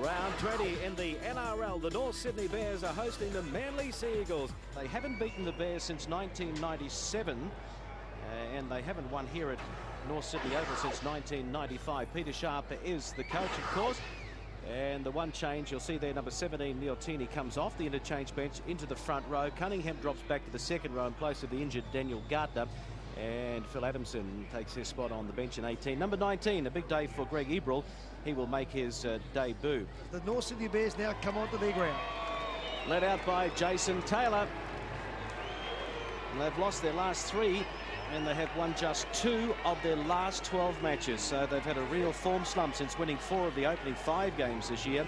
Round 20 in the NRL. The North Sydney Bears are hosting the Manly Sea Eagles. They haven't beaten the Bears since 1997, and they haven't won here at North Sydney Oval since 1995. Peter Sharp is the coach, of course. And the one change you'll see there, number 17, Neil Tini, comes off the interchange bench into the front row. Cunningham drops back to the second row in place of the injured Daniel Gardner. And Phil Adamson takes his spot on the bench in 18. Number 19, a big day for Greg Ebrel. He will make his debut. The North Sydney Bears now come onto their ground. Led out by Jason Taylor. And they've lost their last 3, and they have won just 2 of their last 12 matches. So they've had a real form slump since winning 4 of the opening 5 games this year.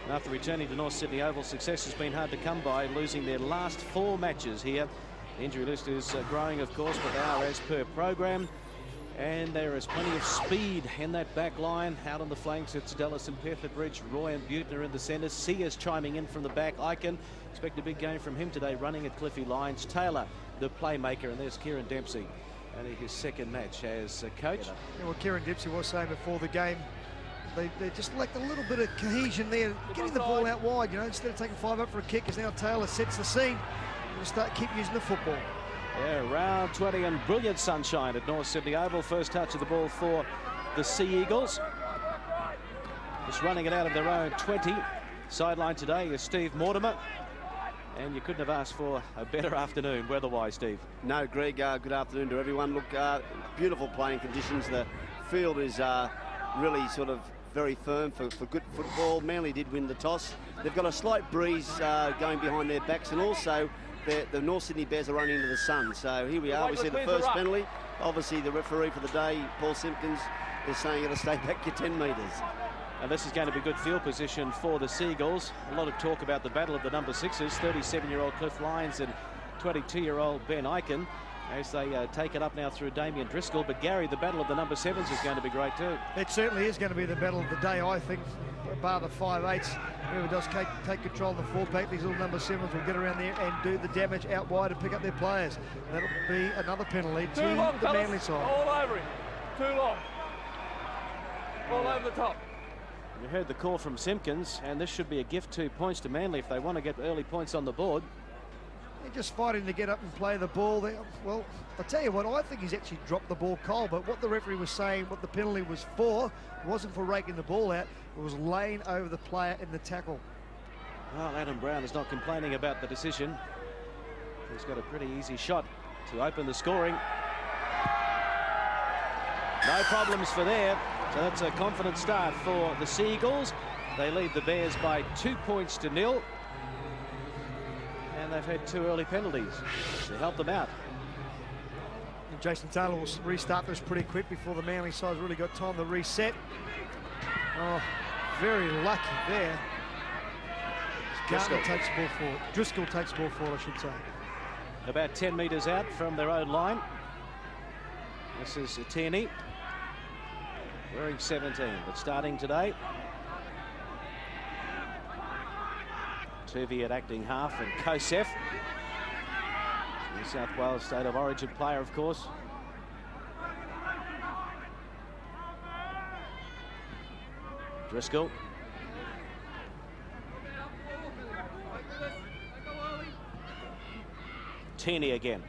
And after returning to North Sydney Oval, success has been hard to come by, losing their last 4 matches here. The injury list is growing, of course, but they are as per program. And there is plenty of speed in that back line. Out on the flanks, it's Dallas and Petherbridge. Roy and Butner in the centre. Sears chiming in from the back. Ikin, expect a big game from him today, running at Cliffy Lines. Taylor, the playmaker, and there's Kieran Dempsey. Only his second match as coach. Yeah, well, Kieran Dempsey was saying before the game, they just lacked a little bit of cohesion there, getting the ball out wide. You know, instead of taking 5 up for a kick, as now Taylor sets the scene. We'll keep using the football. Yeah, round 20 and brilliant sunshine at North Sydney Oval. First touch of the ball for the Sea Eagles. Just running it out of their own 20. Sideline today is Steve Mortimer. And you couldn't have asked for a better afternoon weather-wise, Steve. No, Greg, good afternoon to everyone. Look, beautiful playing conditions. The field is really sort of very firm for good football. Manly did win the toss. They've got a slight breeze going behind their backs, and also the North Sydney Bears are running into the sun. So here we are. We see the first penalty. Obviously, the referee for the day, Paul Simpkins, is saying it'll stay back your 10 metres. And this is going to be good field position for the Seagulls. A lot of talk about the battle of the number 6s, 37-year-old Cliff Lyons and 22-year-old Ben Ikin, as they take it up now through Damien Driscoll. But Gary, the battle of the number 7s is going to be great too. It certainly is going to be the battle of the day, I think, bar the 5/8s. Whoever does take control of the 4-pack, these little number 7s will get around there and do the damage out wide and pick up their players. And that'll be another penalty to the Manly side. All over him. Too long. All over the top. You heard the call from Simpkins, and this should be a gift 2 points to Manly if they want to get early points on the board. They're just fighting to get up and play the ball. Well, I'll tell you what, I think he's actually dropped the ball cold, but what the referee was saying, what the penalty was for, it wasn't for raking the ball out, it was laying over the player in the tackle. Well, Adam Brown is not complaining about the decision. He's got a pretty easy shot to open the scoring. No problems for there. So that's a confident start for the Seagulls. They lead the Bears by 2 points to 0. And they've had 2 early penalties to help them out. And Jason Taylor will restart this pretty quick before the Manly side's really got time to reset. Oh, very lucky there. Driscoll takes the ball forward. Driscoll takes the ball forward, I should say. About 10 metres out from their own line. This is Tierney, wearing 17, but starting today. Tuvi at acting half, and Kosef, New South Wales State of Origin player, of course. Driscoll. Tierney again.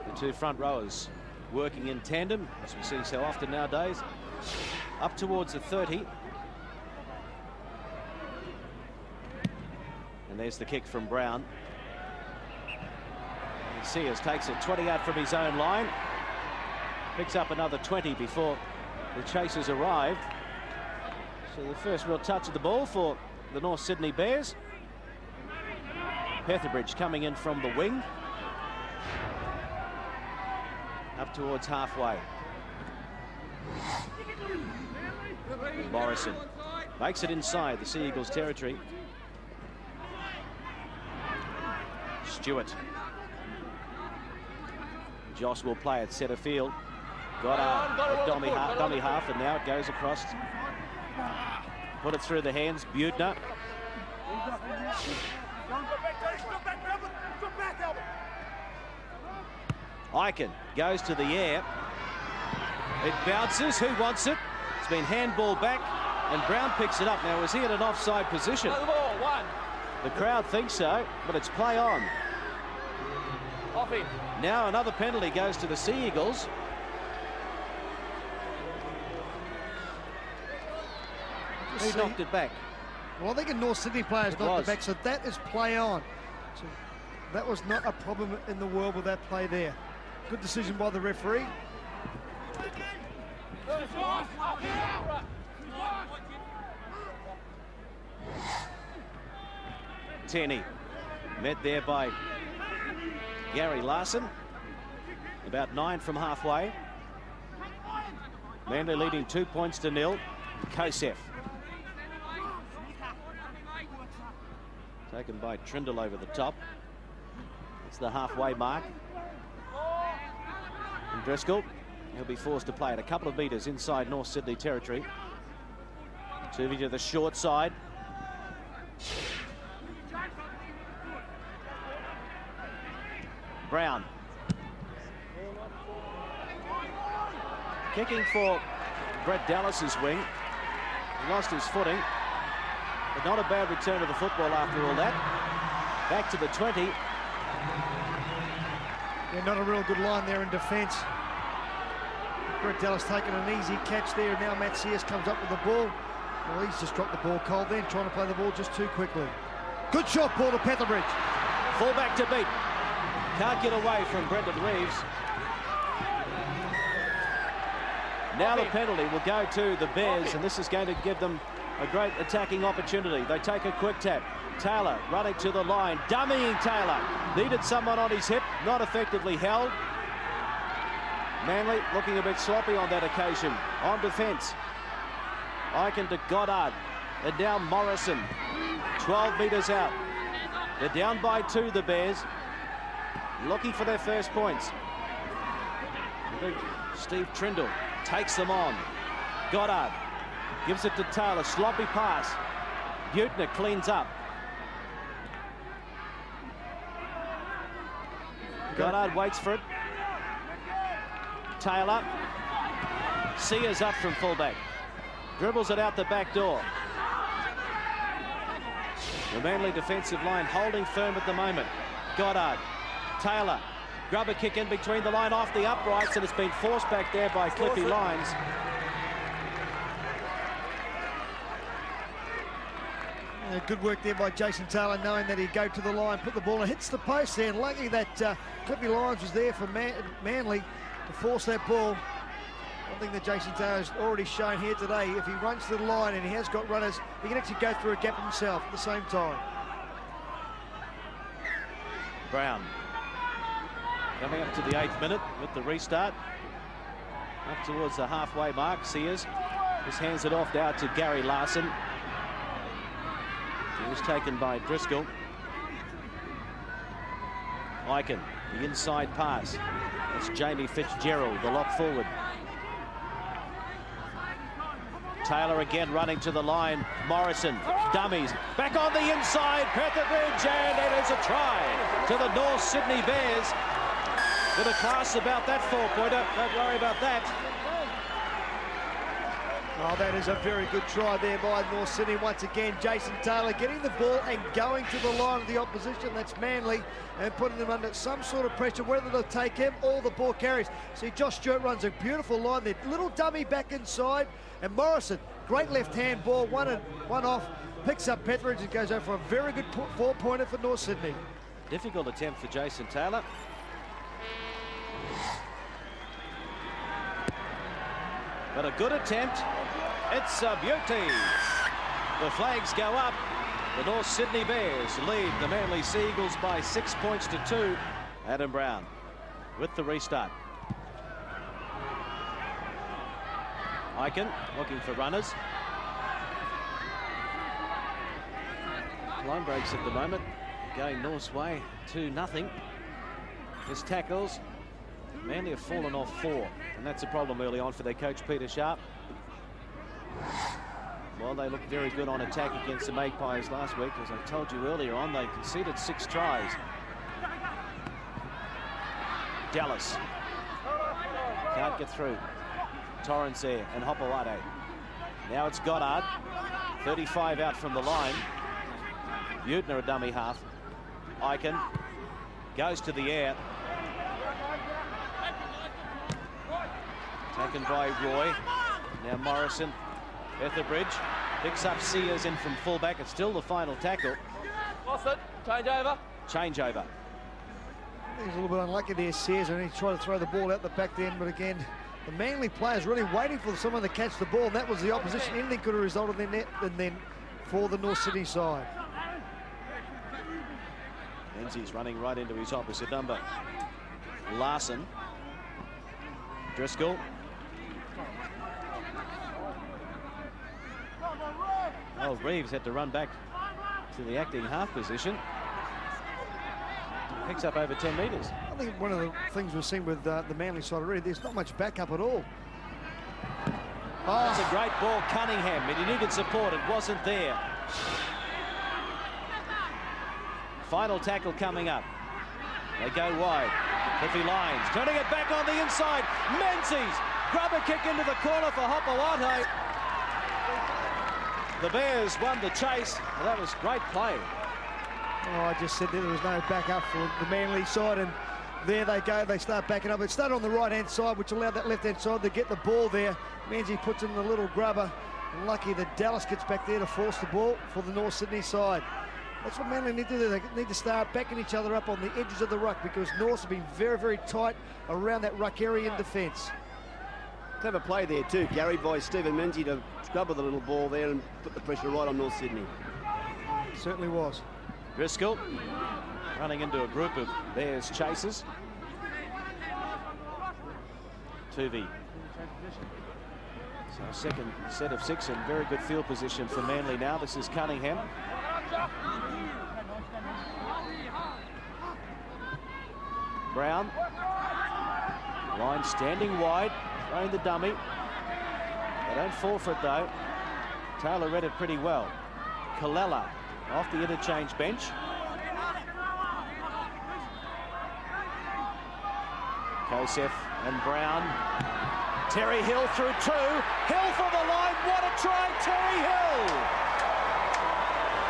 The 2 front rowers working in tandem, as we see so often nowadays. Up towards the 30. And there's the kick from Brown. And Sears takes it 20 out from his own line. Picks up another 20 before the chasers arrive. So the first real touch of the ball for the North Sydney Bears. Petherbridge coming in from the wing. Up towards halfway. Morrison makes it inside the Sea Eagles territory. Stewart. Josh will play at centre field. Got a dummy half, and now it goes across. Put it through the hands. Butner. Ikin goes to the air. It bounces. Who wants it? It's been handball back. And Brown picks it up. Now, was he in an offside position? The ball, 1. The crowd thinks so, but it's play on. Off him. Now another penalty goes to the Sea Eagles. He knocked it back. Well, I think a North Sydney player's knocked it back, so that is play on. So that was not a problem in the world with that play there. Good decision by the referee. Tenney met there by Gary Larson. About 9 from halfway. Manly leading 2 points to 0. Kosef. Taken by Trindle over the top. It's the halfway mark. And Driscoll, he'll be forced to play it a couple of metres inside North Sydney territory. Tuvey to the short side. Brown. Kicking for Brett Dallas's wing. He lost his footing. But not a bad return of the football after all that. Back to the 20. Yeah, not a real good line there in defence. Brett Dallas taking an easy catch there. Now Matt Sears comes up with the ball. Well, he's just dropped the ball cold then, trying to play the ball just too quickly. Good shot, ball to Petherbridge. Full back to beat. Can't get away from Brendan Reeves. Now the penalty will go to the Bears, and this is going to give them a great attacking opportunity. They take a quick tap. Taylor running to the line, dummying Taylor. Needed someone on his hip, not effectively held. Manly looking a bit sloppy on that occasion. On defence. Eichen to Goddard. And now Morrison. 12 metres out. They're down by 2, the Bears. Looking for their first points. Steve Trindle takes them on. Goddard gives it to Taylor. Sloppy pass. Butner cleans up. Goddard waits for it. Taylor. Sears up from fullback. Dribbles it out the back door. The Manly defensive line holding firm at the moment. Goddard. Taylor. Grubber kick in between the line off the uprights, and it's been forced back there by Cliffy Lyons. Yeah, good work there by Jason Taylor, knowing that he'd go to the line, put the ball and hits the post there. And lucky that Cliffy Lyons was there for Manly to force that ball. One thing that Jason Taylor's already shown here today, if he runs to the line and he has got runners, he can actually go through a gap himself at the same time. Brown coming up to the 8th minute with the restart. Up towards the halfway mark. Sears just hands it off now to Gary Larson. He was taken by Driscoll. Eichen, the inside pass. That's Jamie Fitzgerald, the lock forward. Taylor again running to the line. Morrison, dummies. Back on the inside, Petherbridge, and it is a try to the North Sydney Bears. Bit of class about that 4-pointer. Don't worry about that. Oh, that is a very good try there by North Sydney. Once again, Jason Taylor getting the ball and going to the line of the opposition. That's Manly, and putting them under some sort of pressure, whether they'll take him or the ball carries. See, Josh Stewart runs a beautiful line there. Little dummy back inside, and Morrison, great left-hand ball, one off, picks up Petherbridge and goes over for a very good 4-pointer for North Sydney. Difficult attempt for Jason Taylor. But a good attempt. It's a beauty. The flags go up. The North Sydney Bears lead the Manly Sea Eagles by 6 points to 2. Adam Brown with the restart. Eichen looking for runners. Line breaks at the moment. Going North's way, 2-0. His tackles. Manly have fallen off 4, and that's a problem early on for their coach, Peter Sharp. Well, they looked very good on attack against the Magpies last week. As I told you earlier on, they conceded 6 tries. Dallas can't get through. Torrance there, and Hopewade. Now it's Goddard. 35 out from the line. Buettner, a dummy half. Eichen goes to the air. Taken by Roy. Now Morrison. Etherbridge picks up Sears in from fullback. It's still the final tackle. Lost it. Change over. Change over. He's a little bit unlucky there, Sears, and he tried to throw the ball out the back end, but again, the Manly players really waiting for someone to catch the ball, and that was the opposition. Anything could have resulted in that, and then for the North Sydney side. Menzies running right into his opposite number. Larson. Driscoll. Oh, Reeves had to run back to the acting half position. Picks up over 10 metres. I think one of the things we've seen with the Manly side already, there's not much backup at all. That's a great ball, Cunningham, but he needed support. It wasn't there. Final tackle coming up. They go wide. Cliffy Lyons turning it back on the inside. Menzies, grubber kick into the corner for Hopawate. The Bears won the chase. Well, that was great play. Oh, I just said that there was no backup for the Manly side, and there they go. They start backing up. It started on the right-hand side, which allowed that left-hand side to get the ball there. Menzies puts in the little grubber. And lucky that Dallas gets back there to force the ball for the North Sydney side. That's what Manly need to do. They need to start backing each other up on the edges of the ruck, because Norths have been very, very tight around that ruck area in defence. Clever play there too, Gary, by Stephen Menzies to scrub the little ball there and put the pressure right on North Sydney. It certainly was. Driscoll running into a group of Bears chasers. Tuvey. So second set of 6 in very good field position for Manly now. This is Cunningham. Brown. Line standing wide, throwing the dummy. They don't fall for it though. Taylor read it pretty well. Kallela off the interchange bench. Kosef and Brown. Terry Hill through 2. Hill for the line. What a try, Terry Hill!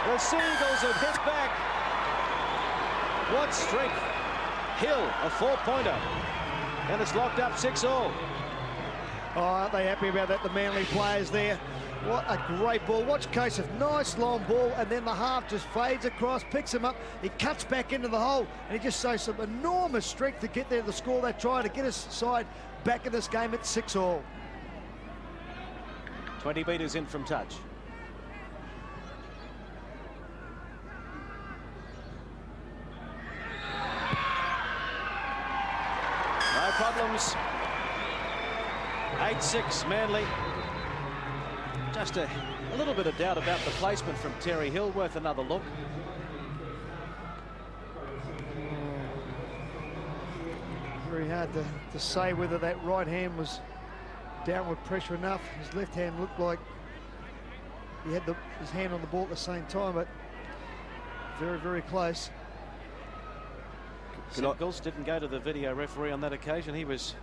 The Seagulls have hit back. What strength. Hill, a 4-pointer. And it's locked up 6-all. Oh, aren't they happy about that, the Manly players there? What a great ball. Watch Kosef, nice long ball, and then the half just fades across, picks him up, he cuts back into the hole, and he just shows some enormous strength to get there to score that try, to get his side back in this game at 6-all. 20 metres in from touch. No problems. 8-6 Manly. Just a little bit of doubt about the placement from Terry Hill. Worth another look. Very hard to say whether that right hand was downward pressure enough. His left hand looked like he had his hand on the ball at the same time, but very, very close. Sickles didn't go to the video referee on that occasion. He was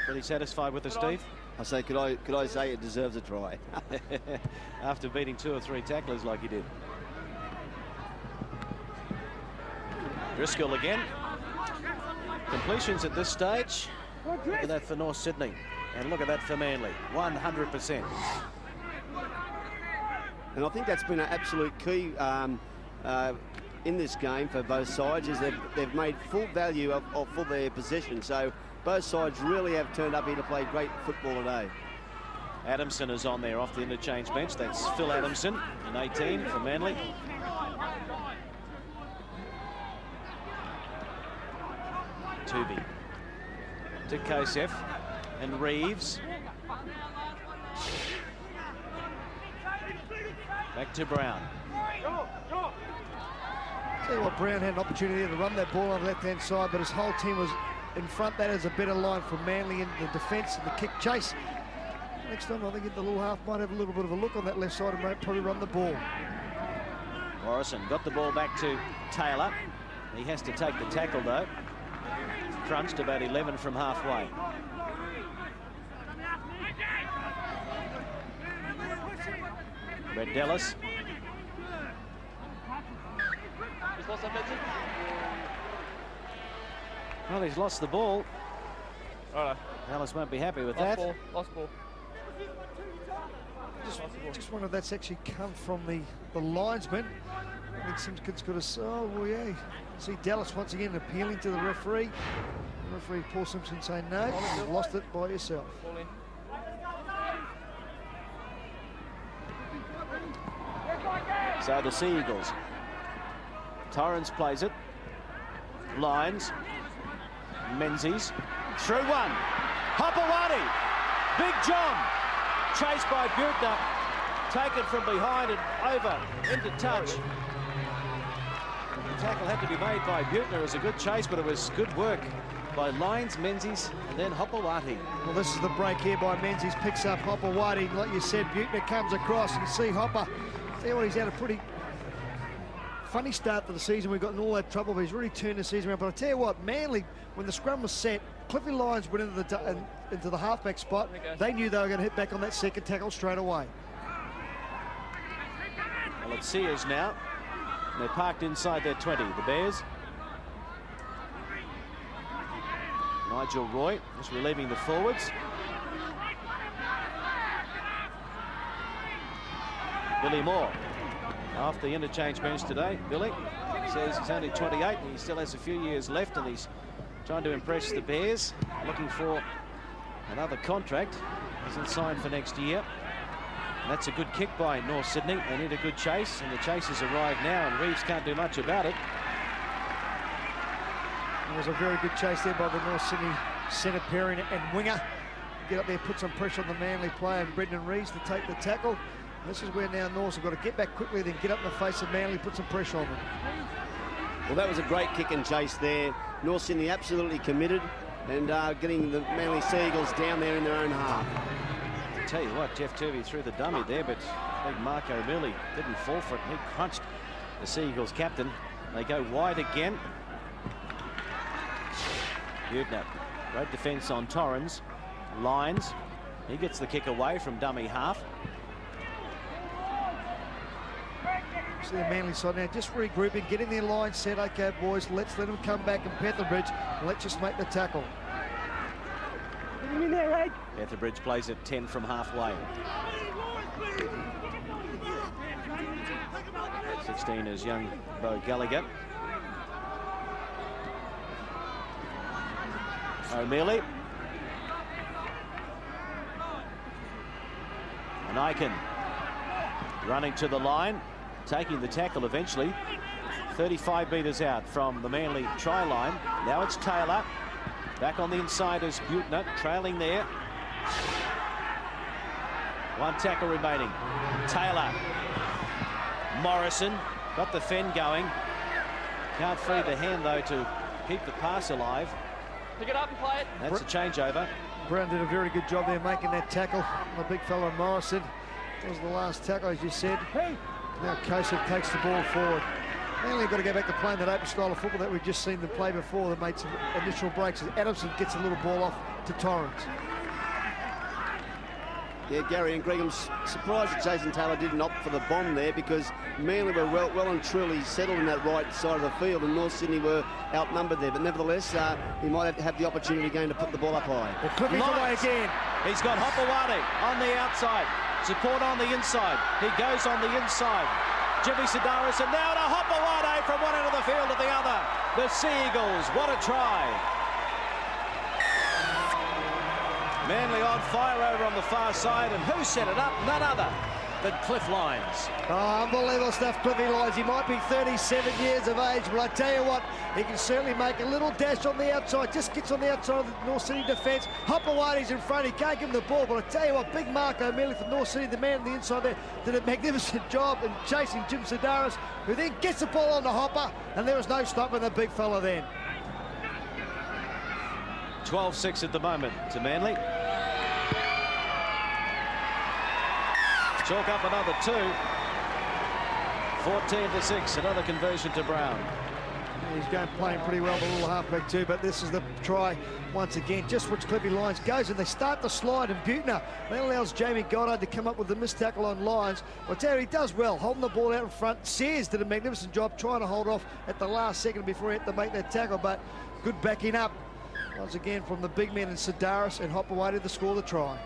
pretty satisfied with it, Steve. I say, could I say it deserves a try? After beating 2 or 3 tacklers like he did. Driscoll again. Completions at this stage. Look at that for North Sydney. And look at that for Manly. 100%. And I think that's been an absolute key in this game for both sides, is they've made full value for their possession. So both sides really have turned up here to play great football today. Adamson is on there off the interchange bench. That's Phil Adamson in 18 for Manly. Tuvey to Kosef and Reeves. Back to Brown. Tell you what, Brown had an opportunity to run that ball on the left-hand side, but his whole team was in front. That is a better line for Manly in the defence and the kick chase. Next time, I think the little half might have a little bit of a look on that left side and might probably run the ball. Morrison got the ball back to Taylor. He has to take the tackle, though. Crunched about 11 from halfway. Brett Dallas. Just lost that, Benson? Well, he's lost the ball. All right. Dallas won't be happy with Lost that. ball. Lost ball. Just wonder if that's actually come from the linesman. I think Simpkins could have. Oh, well, yeah. See Dallas once again appealing to the referee. The referee Paul Simpson saying no, you've lost it by yourself. Ball in. So the Sea Eagles. Torrens plays it. Lyons. Menzies. Through one. Hopewadi. Big John. Chased by Buettner. Taken from behind and over into touch. The tackle had to be made by Buettner. It was a good chase, but it was good work by Lyons, Menzies, and then Hopewadi. Well, this is the break here by Menzies. Picks up Hopewadi. Like you said, Buettner comes across. You see Hopper. Tell you what, he's had a pretty funny start to the season. We've gotten all that trouble, but he's really turned the season around. But I tell you what, Manly, when the scrum was set, Cliffy Lyons went into the halfback spot. They knew they were going to hit back on that second tackle straight away. Well, it's Sears now. They're parked inside their 20, the Bears. Nigel Roy just relieving the forwards. Billy Moore off the interchange bench today. Billy says he's only 28 and he still has a few years left, and he's trying to impress the Bears, looking for another contract. Hasn't signed for next year. And that's a good kick by North Sydney. They need a good chase, and the chase has arrived now, and Reeves can't do much about it. It was a very good chase there by the North Sydney centre pairing and winger. Get up there, put some pressure on the Manly player, Brendan Reeves, to take the tackle. This is where now Norths have got to get back quickly, then get up in the face of Manly, put some pressure on them. Well, that was a great kick and chase there. North Sydney absolutely committed and getting the Manly Sea Eagles down there in their own half. I tell you what, Jeff Turvey threw the dummy there, but big Mark O'Malley didn't fall for it. He crunched the Sea Eagles captain. They go wide again. Buettner, great defence on Torrens. Lyons, he gets the kick away from dummy half. See the Manly side now just regrouping, getting their line set. Okay, boys, let's let them come back in Petherbridge and let's just make the tackle. Petherbridge plays at 10 from halfway. 16 is young Bo Gallagher. O'Mealy. And Aiken running to the line, taking the tackle eventually. 35 metres out from the Manly try line. Now it's Taylor. Back on the inside is Buettner, trailing there. One tackle remaining. Taylor. Morrison got the fend going. Can't free the hand, though, to keep the pass alive. Pick it up and play it. That's a changeover. Brown did a very good job there making that tackle. The big fellow Morrison. That was the last tackle, as you said. Now Kosef takes the ball forward. Manly got to go back to playing that open style of football that we've just seen them play before. They made some initial breaks. Adamson gets a little ball off to Torrens. Yeah, Gary and Gregham's surprised that Jason Taylor didn't opt for the bomb there, because Manly were well and truly settled in that right side of the field, and North Sydney were outnumbered there. But nevertheless, he might have the opportunity again to put the ball up high. Well, Cliffy's away again. He's got Hopewadi on the outside. Support on the inside. He goes on the inside. Jimmy Sidaris, and now to Hopewadi from one end of the field to the other. The Sea Eagles, what a try. Manly on fire over on the far side, and who set it up? None other than Cliff Lyons. Oh, unbelievable stuff, Cliffy Lyons. He might be 37 years of age, but I tell you what, he can certainly make a little dash on the outside. Just gets on the outside of the North City defence. Hopewadi's in front. He can't give him the ball, but I tell you what, big Mark O'Malley from North City, the man on the inside there, did a magnificent job in chasing Jim Sidaris, who then gets the ball on the Hopper, and there was no stopping the big fella then. 12-6 at the moment to Manly. Chalk up another 2. 14-6, another conversion to Brown. He's going playing pretty well, the little halfback too, but this is the try once again. Just which Clippy Lyons goes, and they start the slide, and Buettner, that allows Jamie Goddard to come up with the missed tackle on Lyons. Well, Terry does well, holding the ball out in front. Sears did a magnificent job trying to hold off at the last second before he had to make that tackle, but good backing up once again from the big men in Sidaris, and Hopeway to score the try.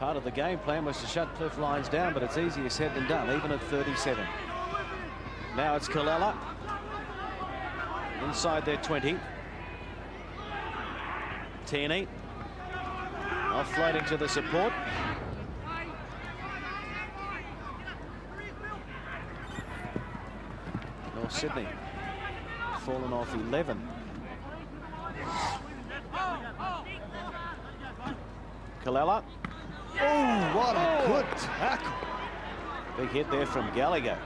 Part of the game plan was to shut Cliff Lyons down, but it's easier said than done, even at 37. Now it's Kalala inside their 20. Tierney offloading to the support. North Sydney fallen off 11. Kalala. Oh, what a good tackle. Big hit there from Gallagher.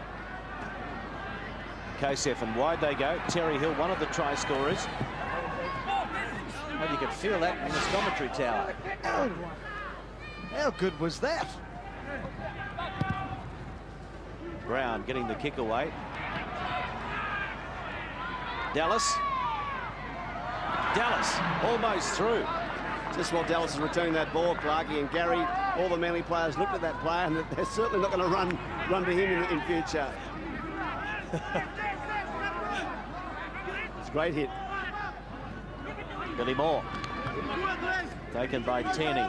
Kosef, and wide they go. Terry Hill, one of the try scorers. Well, you could feel that in this commentary tower. Oh, how good was that? Brown getting the kick away. Dallas almost through. Just while Dallas is returning that ball, Clarkie and Gary, all the Manly players looked at that player, and they're certainly not going to run to him in future. It's a great hit. Billy Moore taken by Tierney.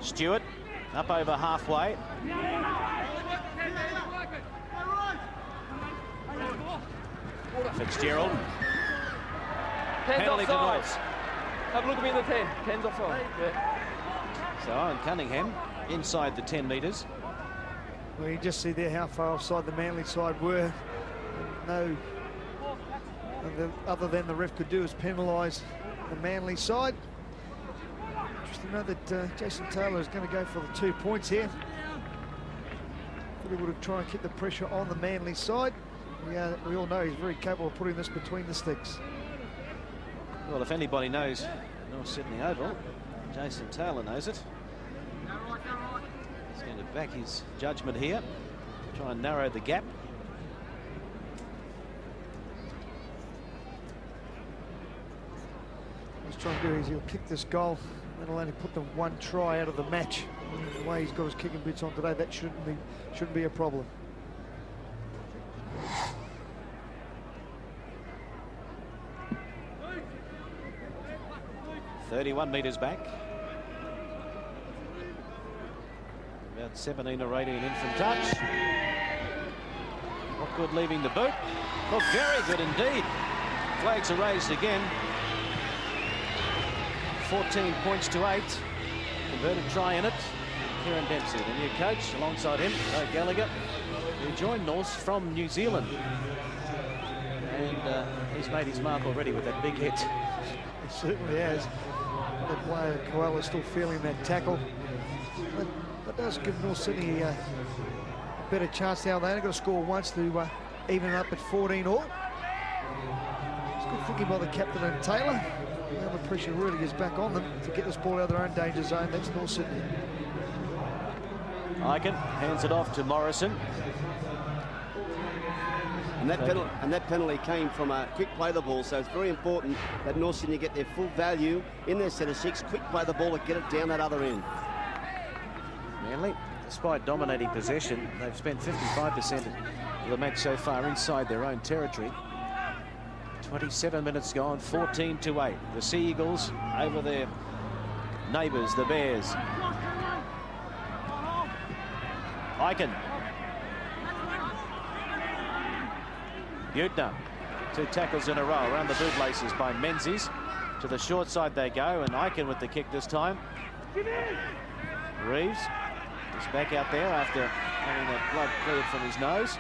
Stewart up over halfway. Fitzgerald. Penalty to North. Have a look at me in the 10. 10's offside. Yeah. So Owen Cunningham inside the 10 metres. Well, you just see there how far offside the Manly side were. No, other than the ref could do is penalise the Manly side. Interesting to know that Jason Taylor is going to go for the 2 points here. He would have tried and keep the pressure on the Manly side. We all know he's very capable of putting this between the sticks. Well, if anybody knows North Sydney Oval, Jason Taylor knows it. He's going to back his judgment here, try and narrow the gap. What he's trying to do is he'll kick this goal, that'll only put them one try out of the match. The way he's got his kicking boots on today, that shouldn't be a problem. .31 metres back. About 17 or 18 in from touch. Not good leaving the boot. Oh, very good indeed. Flags are raised again. 14 points to 8. Converted try in it. Kieran Dempsey, the new coach, alongside him, Gallagher, who joined North from New Zealand. And he's made his mark already with that big hit. He certainly has. The player Koala's still feeling that tackle. That does give North Sydney a better chance now. They only got to score once to even it up at 14 all. It's good thinking by the captain and Taylor. Now the pressure really is back on them to get this ball out of their own danger zone. That's North Sydney. Iken hands it off to Morrison. And that penalty came from a quick play the ball, so it's very important that North Sydney get their full value in their set of 6, quick play the ball and get it down that other end. Manly, despite dominating possession, they've spent 55% of the match so far inside their own territory. 27 minutes gone, 14 to 8. The Sea Eagles over their neighbours, the Bears. Iken. Buettner, 2 tackles in a row around the bootlaces by Menzies. To the short side they go, and Iken with the kick this time. Reeves is back out there after having that blood cleared from his nose.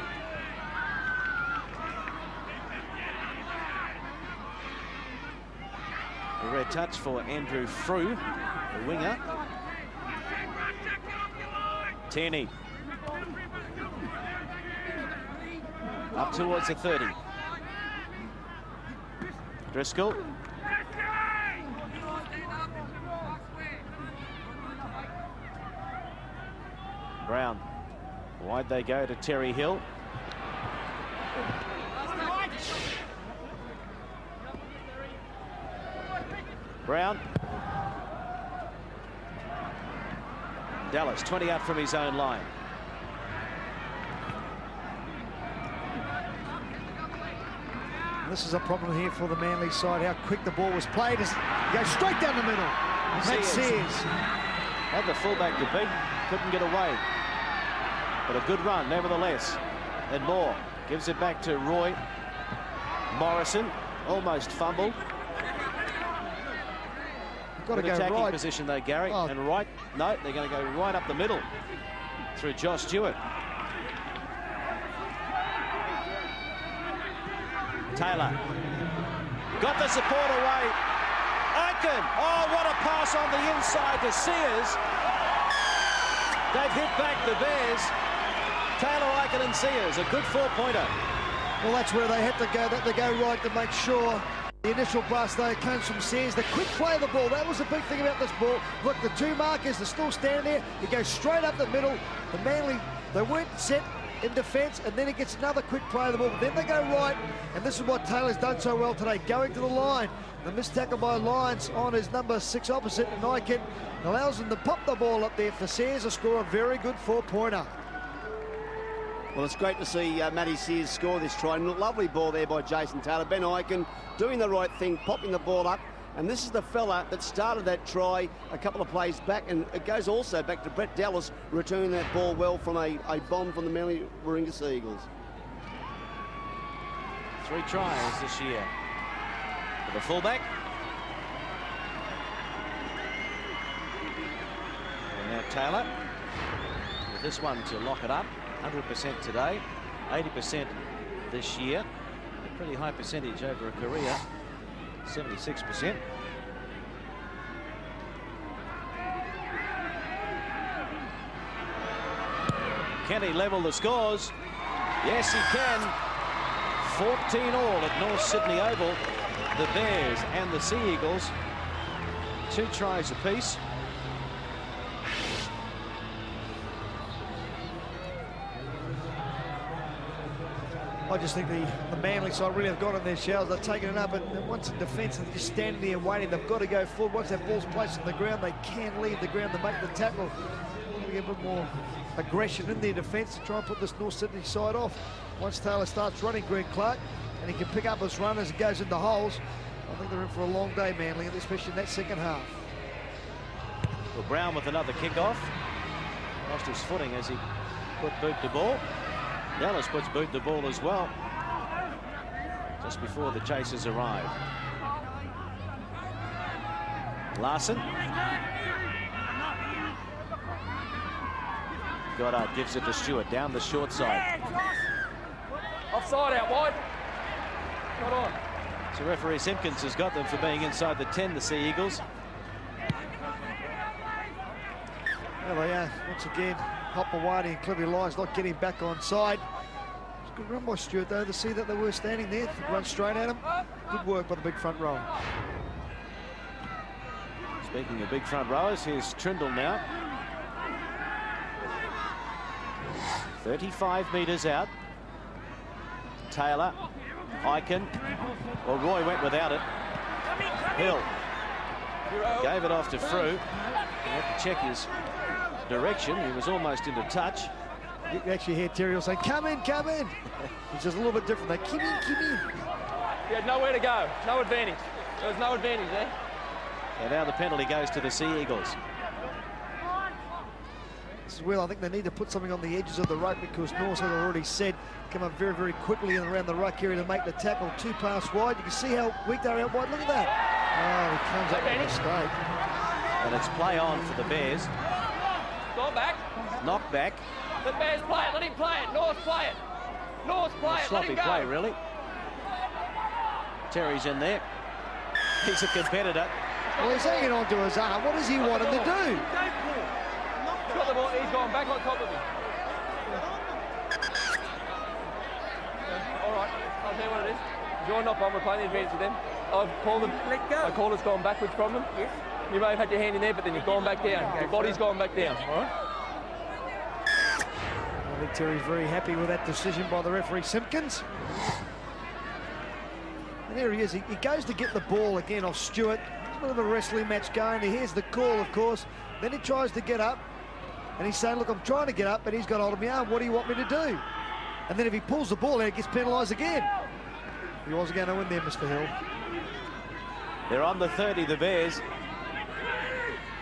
A red touch for Andrew Frew, the winger. Tierney. Up towards the 30. Driscoll. Brown Wide they go to Terry Hill. Brown. Dallas, 20 out from his own line. This is a problem here for the Manly side, how quick the ball was played. It goes straight down the middle. That's Sears. Had the fullback to beat, couldn't get away. But a good run, nevertheless. And Moore gives it back to Roy. Morrison almost fumbled. Got to Good go attacking right. position though, Gary. Oh. And right, no, they're going to go right up the middle through Josh Stewart. Taylor got the support away. Aiken, oh, what a pass on the inside to Sears. They've hit back the Bears. Taylor, Aiken and Sears, a good four-pointer. Well, that's where they had to go. They had to go right to make sure. The initial blast though comes from Sears. The quick play of the ball, that was the big thing about this ball. Look, the two markers are still standing there. It goes straight up the middle. The Manly, they weren't set in defence, and then he gets another quick play of the ball. But then they go right, and this is what Taylor's done so well today, going to the line. The missed tackle by Lyons on his number 6 opposite, and Aiken allows him to pop the ball up there for Sears to score a very good four-pointer. Well, it's great to see Matty Sears score this try. Lovely ball there by Jason Taylor. Ben Aiken doing the right thing, popping the ball up. And this is the fella that started that try a couple of plays back. And it goes also back to Brett Dallas, returning that ball well from a bomb from the Manly Warringah Sea Eagles. 3 tries this year for the fullback. And now Taylor with this one to lock it up. 100% today, 80% this year. A pretty high percentage over a career, 76%. Can he level the scores? Yes, he can. 14 all at North Sydney Oval. The Bears and the Sea Eagles. 2 tries apiece. I just think the Manly side really have got in their shells. They're taking it up, and once in defence, they're just standing there waiting. They've got to go forward. Once that ball's placed on the ground, they can leave the ground to make the tackle. Get a bit more aggression in their defence to try and put this North Sydney side off. Once Taylor starts running, Greg Clark, and he can pick up his run as he goes into holes, I think they're in for a long day, Manly, especially in that second half. Well, Brown with another kick-off. Lost his footing as he put boot to ball. Dallas puts boot the ball as well, just before the chasers arrive. Larson. Goddard gives it to Stewart down the short side. Offside out wide. Not on. So referee Simpkins has got them for being inside the 10, the Sea Eagles. There they are, once again, Hopewadi and Cliffy Lyons not getting back on side. It's a good run by Stewart, though, to see that they were standing there, to run straight at him. Good work by the big front row. Speaking of big front rowers, here's Trindle now. 35 metres out. Taylor, Aiken. Well, Roy went without it. Hill gave it off to Frew. He had to check his direction. He was almost into touch. You can actually hear Terry saying, come in, come in. It's just a little bit different. They come in, come in. He had nowhere to go. No advantage. There was no advantage there. And now the penalty goes to the Sea Eagles. This is where I think they need to put something on the edges of the ruck, because North, as I already said, come up very, very quickly and around the ruck area to make the tackle. 2 pass wide. You can see how weak they're out wide. Look at that. Oh, he comes up with a mistake. And it's play on for the Bears. Go back. Knock back. The Bears play it. Let him play it. North play it. North play it. Let Sloppy him go. play, really. Terry's in there. He's a competitor. Well, he's hanging on to his arm. What does he want him to do? He's got the ball. He's going back on top of him. All right. I'll tell you what it is. You're not on. We're playing the advantage of them. I've called them. Let go. I call it's going backwards from them. Yes. You may have had your hand in there, but then you've gone back down. Your body's going back down. All right. think Terry's very happy with that decision by the referee, Simpkins. And there he is. He goes to get the ball again off Stewart. A bit of a wrestling match going. He hears the call, of course. Then he tries to get up. And he's saying, look, I'm trying to get up, but he's got hold of my arm. What do you want me to do? And then if he pulls the ball out, he gets penalised again. He wasn't going to win there, Mr. Hill. They're on the 30, the Bears.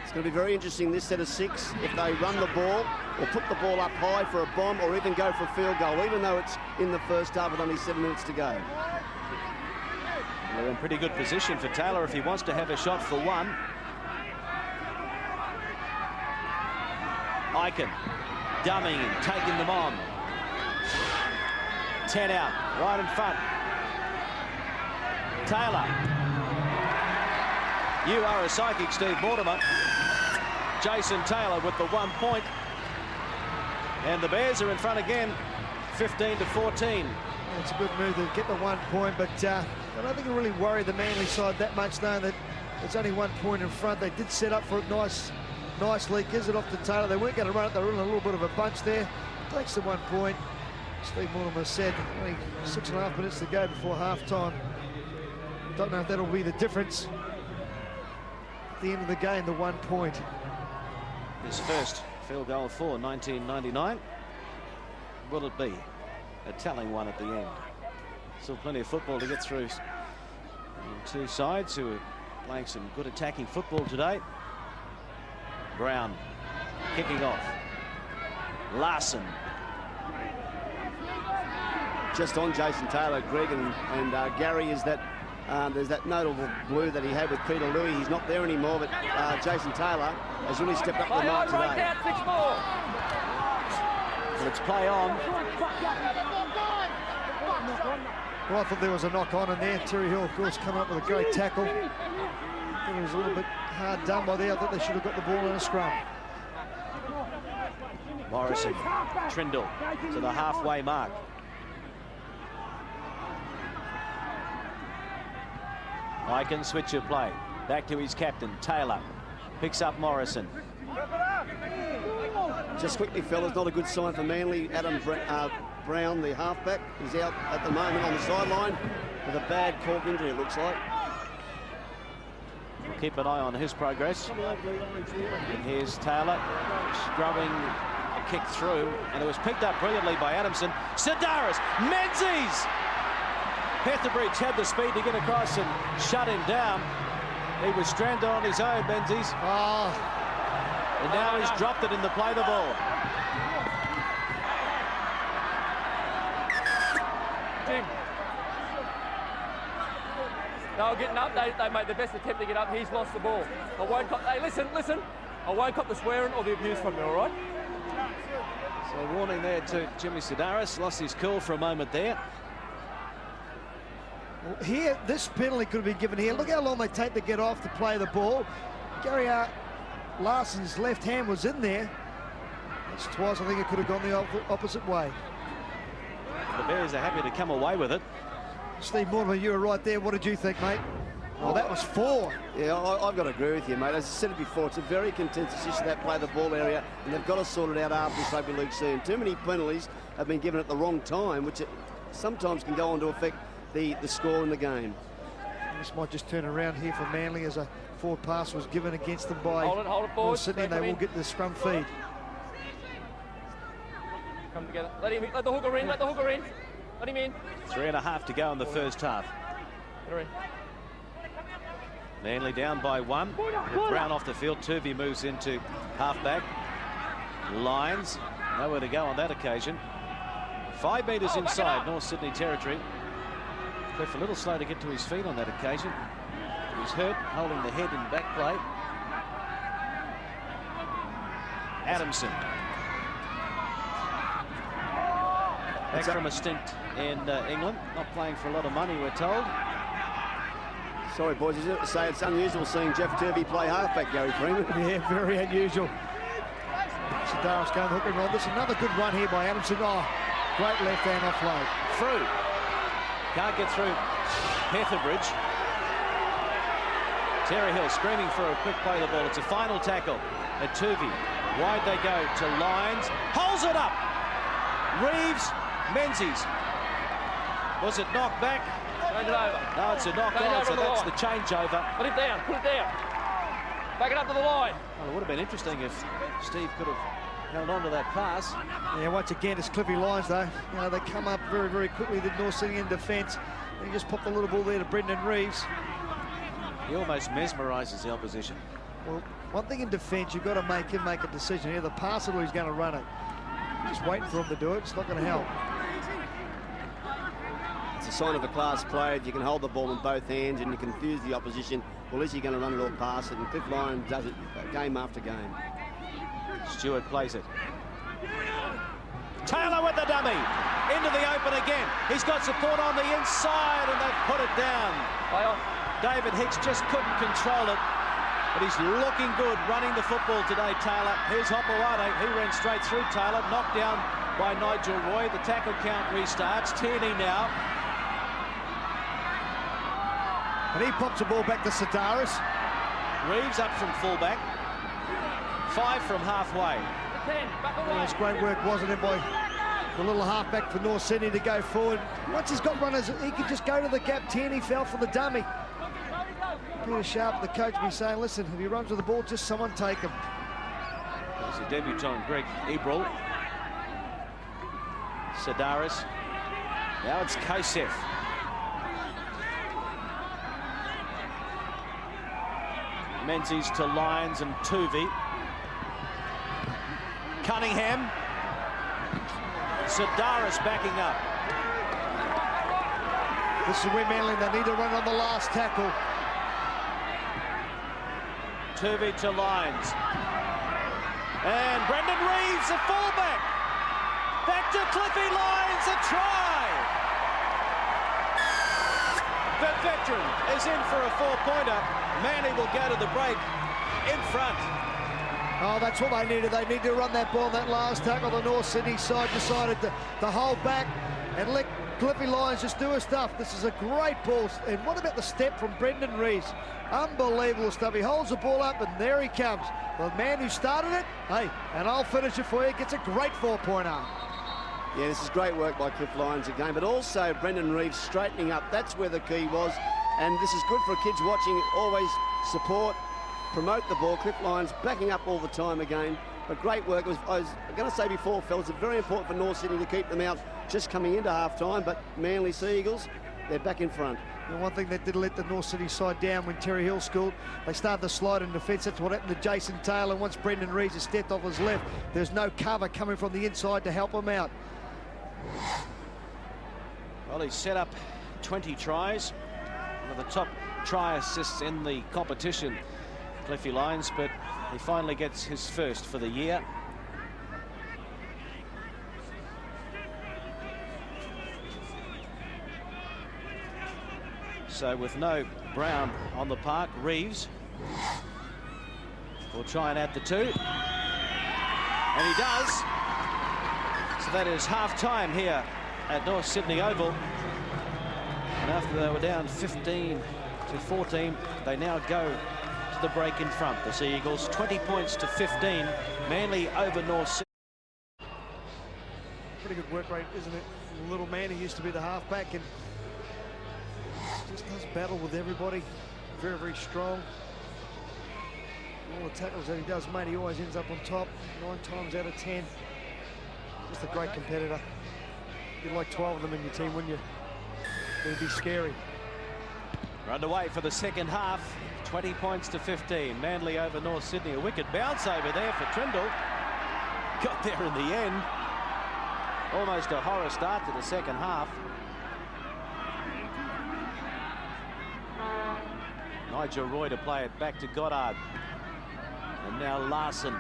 It's going to be very interesting, this set of 6, if they run the ball or put the ball up high for a bomb or even go for a field goal, even though it's in the first half with only 7 minutes to go. They're in pretty good position for Taylor if he wants to have a shot for one. Icon, dumming and taking them on. 10 out, right in front. Taylor. You are a psychic, Steve Mortimer. Jason Taylor with the 1 point. And the Bears are in front again, 15-14. It's a good move to get the 1 point, but I don't think it really worried the Manly side that much, knowing that there's only 1 point in front. They did set up for it nicely. Gives it off to Taylor. They weren't going to run it. They were in a little bit of a bunch there. Takes the 1 point. Steve Mortimer said only 6.5 minutes to go before half-time. Don't know if that'll be the difference at the end of the game, the 1 point. His first field goal for 1999. Will it be a telling one at the end? Still plenty of football to get through. And 2 sides who are playing some good attacking football today. Brown kicking off. Larson. Just on Jason Taylor, Greg and Gary, is that there's that notable blue that he had with Peter Louis. He's not there anymore, but Jason Taylor has really stepped up to the mark today. So let's play on. Well, I thought there was a knock on in there. Terry Hill, of course, come up with a great tackle. I think it was a little bit hard done by there. I thought they should have got the ball in a scrum. Morrison, Trindle to the halfway mark. Icon switch of play. Back to his captain, Taylor. Picks up Morrison. Just quickly, fellas, not a good sign for Manly. Adam Brown, the halfback, is out at the moment on the sideline with a bad cork injury, it looks like. We'll keep an eye on his progress. And here's Taylor scrubbing a kick through, and it was picked up brilliantly by Adamson. Sidaris, Menzies! Petherbridge had the speed to get across and shut him down. He was stranded on his own, Menzies. Oh. And now he's dropped it in the play the ball. Jim. They were getting up. They made the best attempt to get up. He's lost the ball. I won't cop. Hey, listen. I won't cop the swearing or the abuse from you, all right? So warning there to Jimmy Sidaris. Lost his cool for a moment there. Well, here, this penalty could have been given here. Look how long they take to get off to play the ball. Gary Larson's left hand was in there. That's twice. I think it could have gone the opposite way. The Bears are happy to come away with it. Steve Mortimer, you were right there. What did you think, mate? Oh, that was 4. Yeah, I've got to agree with you, mate. As I said it before, it's a very contentious issue, that play the ball area, and they've got to sort it out after this rugby league season. Too many penalties have been given at the wrong time, which sometimes can go on to affect the score in the game. This might just turn around here for Manly as a forward pass was given against them by hold it forward. Sydney, and they will get the scrum feed. Come together. Let the hooker in. Let him in. 3.5 to go in the first half. Manly down by 1. With Brown off the field. Turvey moves into halfback. Lyons, nowhere to go on that occasion. 5 metres inside North Sydney territory. Cliff a little slow to get to his feet on that occasion. He's hurt, holding the head in back play. Adamson. Back from a stint in England. Not playing for a lot of money, we're told. Sorry, boys, is it to say it's unusual seeing Jeff Turvey play halfback, Gary Freeman? Yeah, very unusual. Sidaris going hook and roll. This is another good run here by Adamson. Oh, great left hand offload. Through. Can't get through Petherbridge. Terry Hill screaming for a quick play of the ball. It's a final tackle at Turvey. Wide they go to Lyons. Holds it up. Reeves, Menzies. Was it knocked back? Change it over. No, it's a knock Change on, over so the that's line. the changeover. Put it down, put it down. Back it up to the line. Well, it would have been interesting if Steve could have held on to that pass. Yeah, once again, it's Cliffy Lyons, though. You know, they come up very, very quickly, the North Sydney in defence. He just popped a little ball there to Brendan Reeves. He almost mesmerises the opposition. Well, one thing in defence, you've got to make him make a decision. Either pass it or he's going to run it. Just waiting for him to do it. It's not going to help. It's a sign of a class player. If you can hold the ball in both hands and you confuse the opposition, well, is he going to run it or pass it? And Cliff Lyons does it game after game. Stewart plays it. Taylor with the dummy. Into the open again. He's got support on the inside and they've put it down. Play on. David Hicks just couldn't control it. But he's looking good running the football today, Taylor. Here's Hopoate. He ran straight through Taylor. Knocked down by Nigel Roy. The tackle count restarts. Tierney now. And he pops the ball back to Sidaris. Reeves up from fullback. 5 from halfway. 10, back away. Well, it's great work, wasn't it, by the little halfback for North Sydney to go forward. Once he's got runners, he can just go to the gap. Tierney fell for the dummy. Peter Sharp, the coach, be saying, listen, if he runs with the ball, just someone take him. There's a debutant, Greg Ebrel. Sidaris. Now it's Kosef. Menzies to Lyons and Tuvey. Cunningham. Sidaris backing up. This is where Manly, they need to run on the last tackle. Tuvey to Lyons. And Brendan Reeves, a fullback. Back to Cliffy Lyons, a try. The veteran is in for a 4-pointer. Manly will go to the break in front. Oh, that's what they needed. They need to run that ball on that last tackle. The North Sydney side decided to hold back and let Cliffy Lyons just do his stuff. This is a great ball. And what about the step from Brendan Reeves? Unbelievable stuff. He holds the ball up and there he comes. The man who started it, hey, and I'll finish it for you, gets a great 4-pointer. Yeah, this is great work by Cliff Lyons again, but also Brendan Reeves straightening up. That's where the key was. And this is good for kids watching. Always support, promote the ball. Cliff Lyons backing up all the time again. But great work. I was going to say before, fellas, it's very important for North Sydney to keep them out just coming into half-time, but Manly Sea Eagles, they're back in front. And one thing that did let the North Sydney side down when Terry Hill scored, they started to slide in defence. That's what happened to Jason Taylor. Once Brendan Reeves has stepped off his left, there's no cover coming from the inside to help him out. Well, he's set up 20 tries. One of the top try assists in the competition, Cliffy Lyons, but he finally gets his first for the year. So with no Brown on the park, Reeves will try and add the 2. And he does. So that is half-time here at North Sydney Oval. And after they were down 15-14, they now go to the break in front. The Sea Eagles 20 points to 15. Manly over North Sydney. Pretty good work rate, isn't it? The little man, he used to be the halfback and just does battle with everybody. Very, very strong. All the tackles that he does, mate, he always ends up on top 9 times out of 10. Just a great competitor. You'd like 12 of them in your team, wouldn't you? It'd be scary. We're underway for the second half. 20 points to 15. Manly over North Sydney. A wicked bounce over there for Trindle. Got there in the end. Almost a horror start to the second half. Nigel Roy to play it back to Goddard. And now Larson.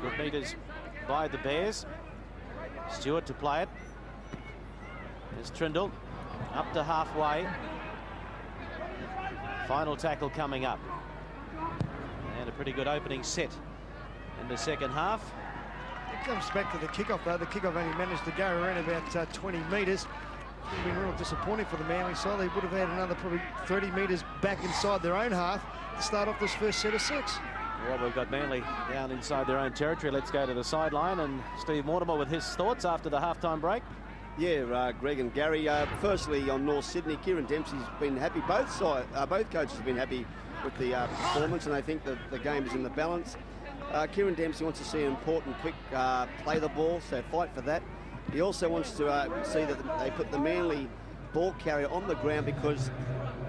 Good meters by the Bears. Stewart to play it. There's Trindle up to halfway. Final tackle coming up. And a pretty good opening set in the second half. It comes back to the kickoff, though. The kickoff only managed to go around about 20 metres. It's been real disappointing for the Manly side. They would have had another probably 30 metres back inside their own half to start off this first set of 6. Well, we've got Manly down inside their own territory. Let's go to the sideline and Steve Mortimer with his thoughts after the halftime break. Yeah, Greg and Gary. Firstly, on North Sydney, Kieran Dempsey's been happy. Both coaches have been happy with the performance, and they think that the game is in the balance. Kieran Dempsey wants to see an important, quick play the ball, so fight for that. He also wants to see that they put the Manly ball carrier on the ground, because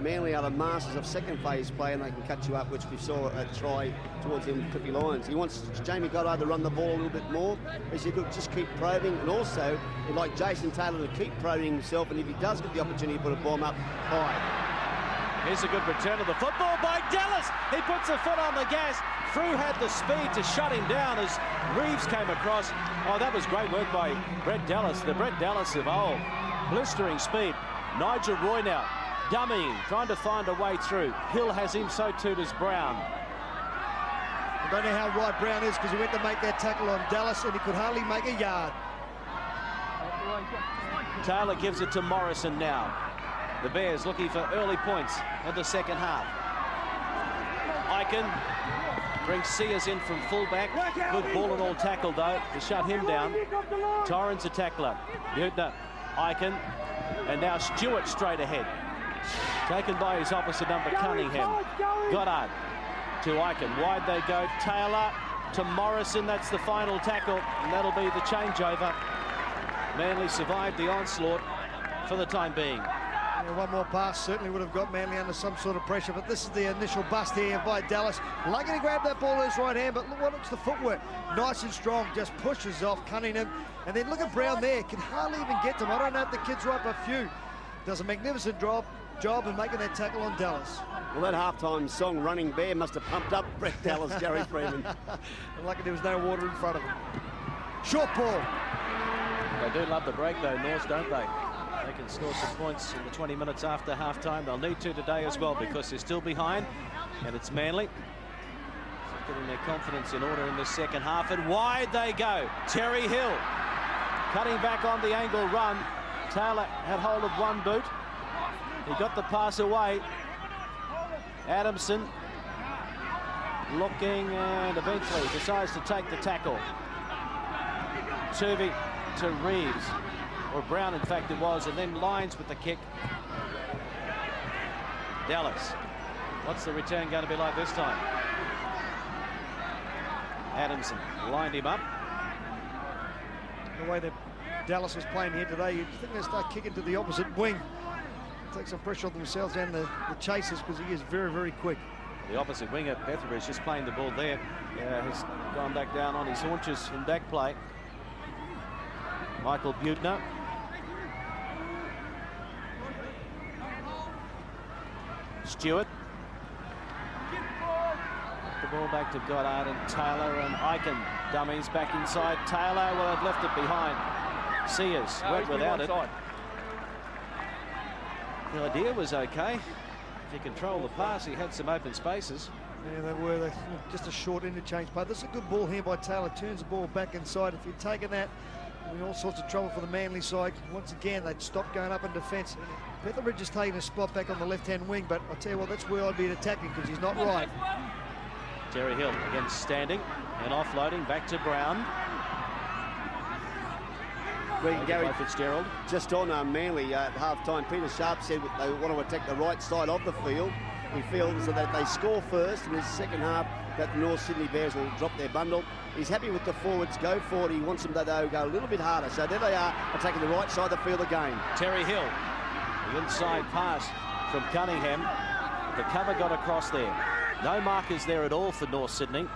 Manly are the masters of second phase play and they can cut you up, which we saw a try towards him, Cliffy Lyons. He wants Jamie Goddard to run the ball a little bit more. He said, look, just keep probing, and also he'd like Jason Taylor to keep probing himself, and if he does get the opportunity to put a bomb up high. Here's a good return of the football by Dallas. He puts a foot on the gas. Frew had the speed to shut him down as Reeves came across. Oh, that was great work by Brett Dallas, the Brett Dallas of old. Blistering speed. Nigel Roy now dummying, trying to find a way through. Hill has him, so too does Brown. I don't know how right Brown is, because he went to make that tackle on Dallas and he could hardly make a yard. Taylor gives it to Morrison now. The Bears looking for early points in the second half. Eichen brings Sears in from fullback. Good ball and all tackle, though, to shut him down. Torrens a tackler. Butner, Eichen, and now Stewart straight ahead. Taken by his opposite number, Cunningham. Goddard to Eichen. Wide they go. Taylor to Morrison. That's the final tackle, and that'll be the changeover. Manly survived the onslaught for the time being. Yeah, one more pass certainly would have got Manly under some sort of pressure, but this is the initial bust here by Dallas. Lucky to grab that ball with his right hand, but look, it's the footwork. Nice and strong, just pushes off Cunningham. And then look at Brown there, can hardly even get to him. I don't know if the kid's right by a few. Does a magnificent job in making that tackle on Dallas. Well, that halftime song, Running Bear, must have pumped up Brett Dallas, Gary Freeman. And lucky there was no water in front of him. Short ball. They do love the break, though, North, don't they? They can score some points in the 20 minutes after half-time. They'll need to today as well, because they're still behind, and it's Manly. So getting their confidence in order in the second half, and wide they go. Terry Hill cutting back on the angle run. Taylor had hold of one boot. He got the pass away. Adamson looking, and eventually decides to take the tackle. Tuvey to Reeves, or Brown in fact it was, and then Lyons with the kick. Dallas, what's the return going to be like this time? Adamson lined him up. The way that Dallas is playing here today, you'd think they start kicking to the opposite wing. Take some pressure on themselves and the chasers, because he is very, very quick. The opposite winger, Petherbridge, just playing the ball there. Has gone back down on his haunches in back play. Michael Butner. Stewart. The ball back to Goddard and Taylor, and Eichen dummies back inside. Taylor, well, they've left it behind. Sears went without it. The idea was okay. If he controlled the pass, he had some open spaces. Yeah, they were. Just a short interchange play. This is a good ball here by Taylor. Turns the ball back inside. If you'd taken that, there'd be all sorts of trouble for the Manly side. Once again, they'd stop going up in defence. Petherbridge is taking a spot back on the left-hand wing, but I'll tell you what, that's where I'd be attacking, because he's not right. Terry Hill again standing and offloading back to Brown. Gary, Fitzgerald. Just on Manly at half-time, Peter Sharp said they want to attack the right side of the field. He feels that if they score first in the second half, that the North Sydney Bears will drop their bundle. He's happy with the forwards go forward. He wants them to go a little bit harder. So there they are, attacking the right side of the field again. Terry Hill, the inside pass from Cunningham. The cover got across there. No markers there at all for North Sydney.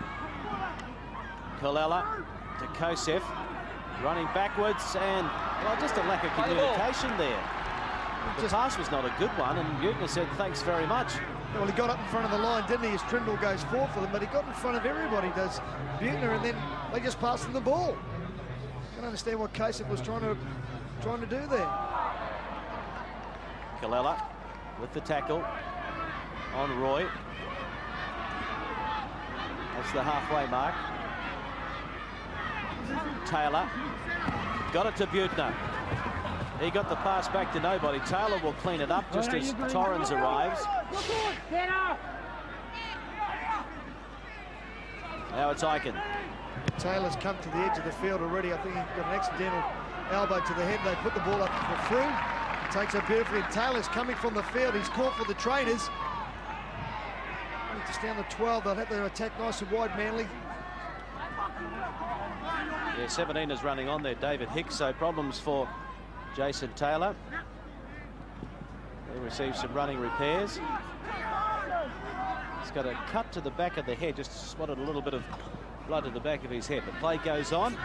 Colella to Kosef, running backwards, and well, just a lack of communication there. The pass was not a good one, and Butner said thanks very much. Well, he got up in front of the line, didn't he, as Trindle goes forward for them, but he got in front of everybody, does Butner, and then they just passed him the ball. I can understand what Kosef was trying to do there. Colella with the tackle on Roy. That's the halfway mark. Taylor got it to Butner. He got the pass back to nobody. Taylor will clean it up just as Torrens arrives. Now it's Aiken. Taylor's come to the edge of the field already. I think he got an accidental elbow to the head. They put the ball up for Frew. He takes it beautifully. Taylor's coming from the field. He's caught for the trainers. Just down the 12. They'll have to attack nice and wide, Manly. Yeah, 17 is running on there, David Hicks, so problems for Jason Taylor. He receives some running repairs. He's got a cut to the back of the head, just spotted a little bit of blood to the back of his head. The play goes on. Too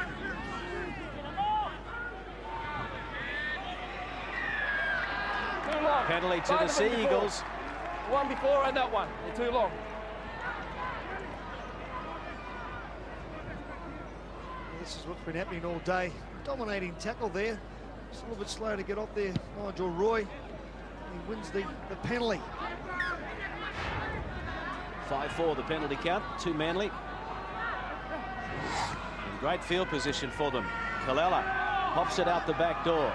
long. Penalty to the Sea Eagles. One before and that one. They're too long. This is what's been happening all day. Dominating tackle there. Just a little bit slow to get off there. Nigel Roy. He wins the penalty. 5-4 the penalty count to Manly. And great field position for them. Kalala pops it out the back door.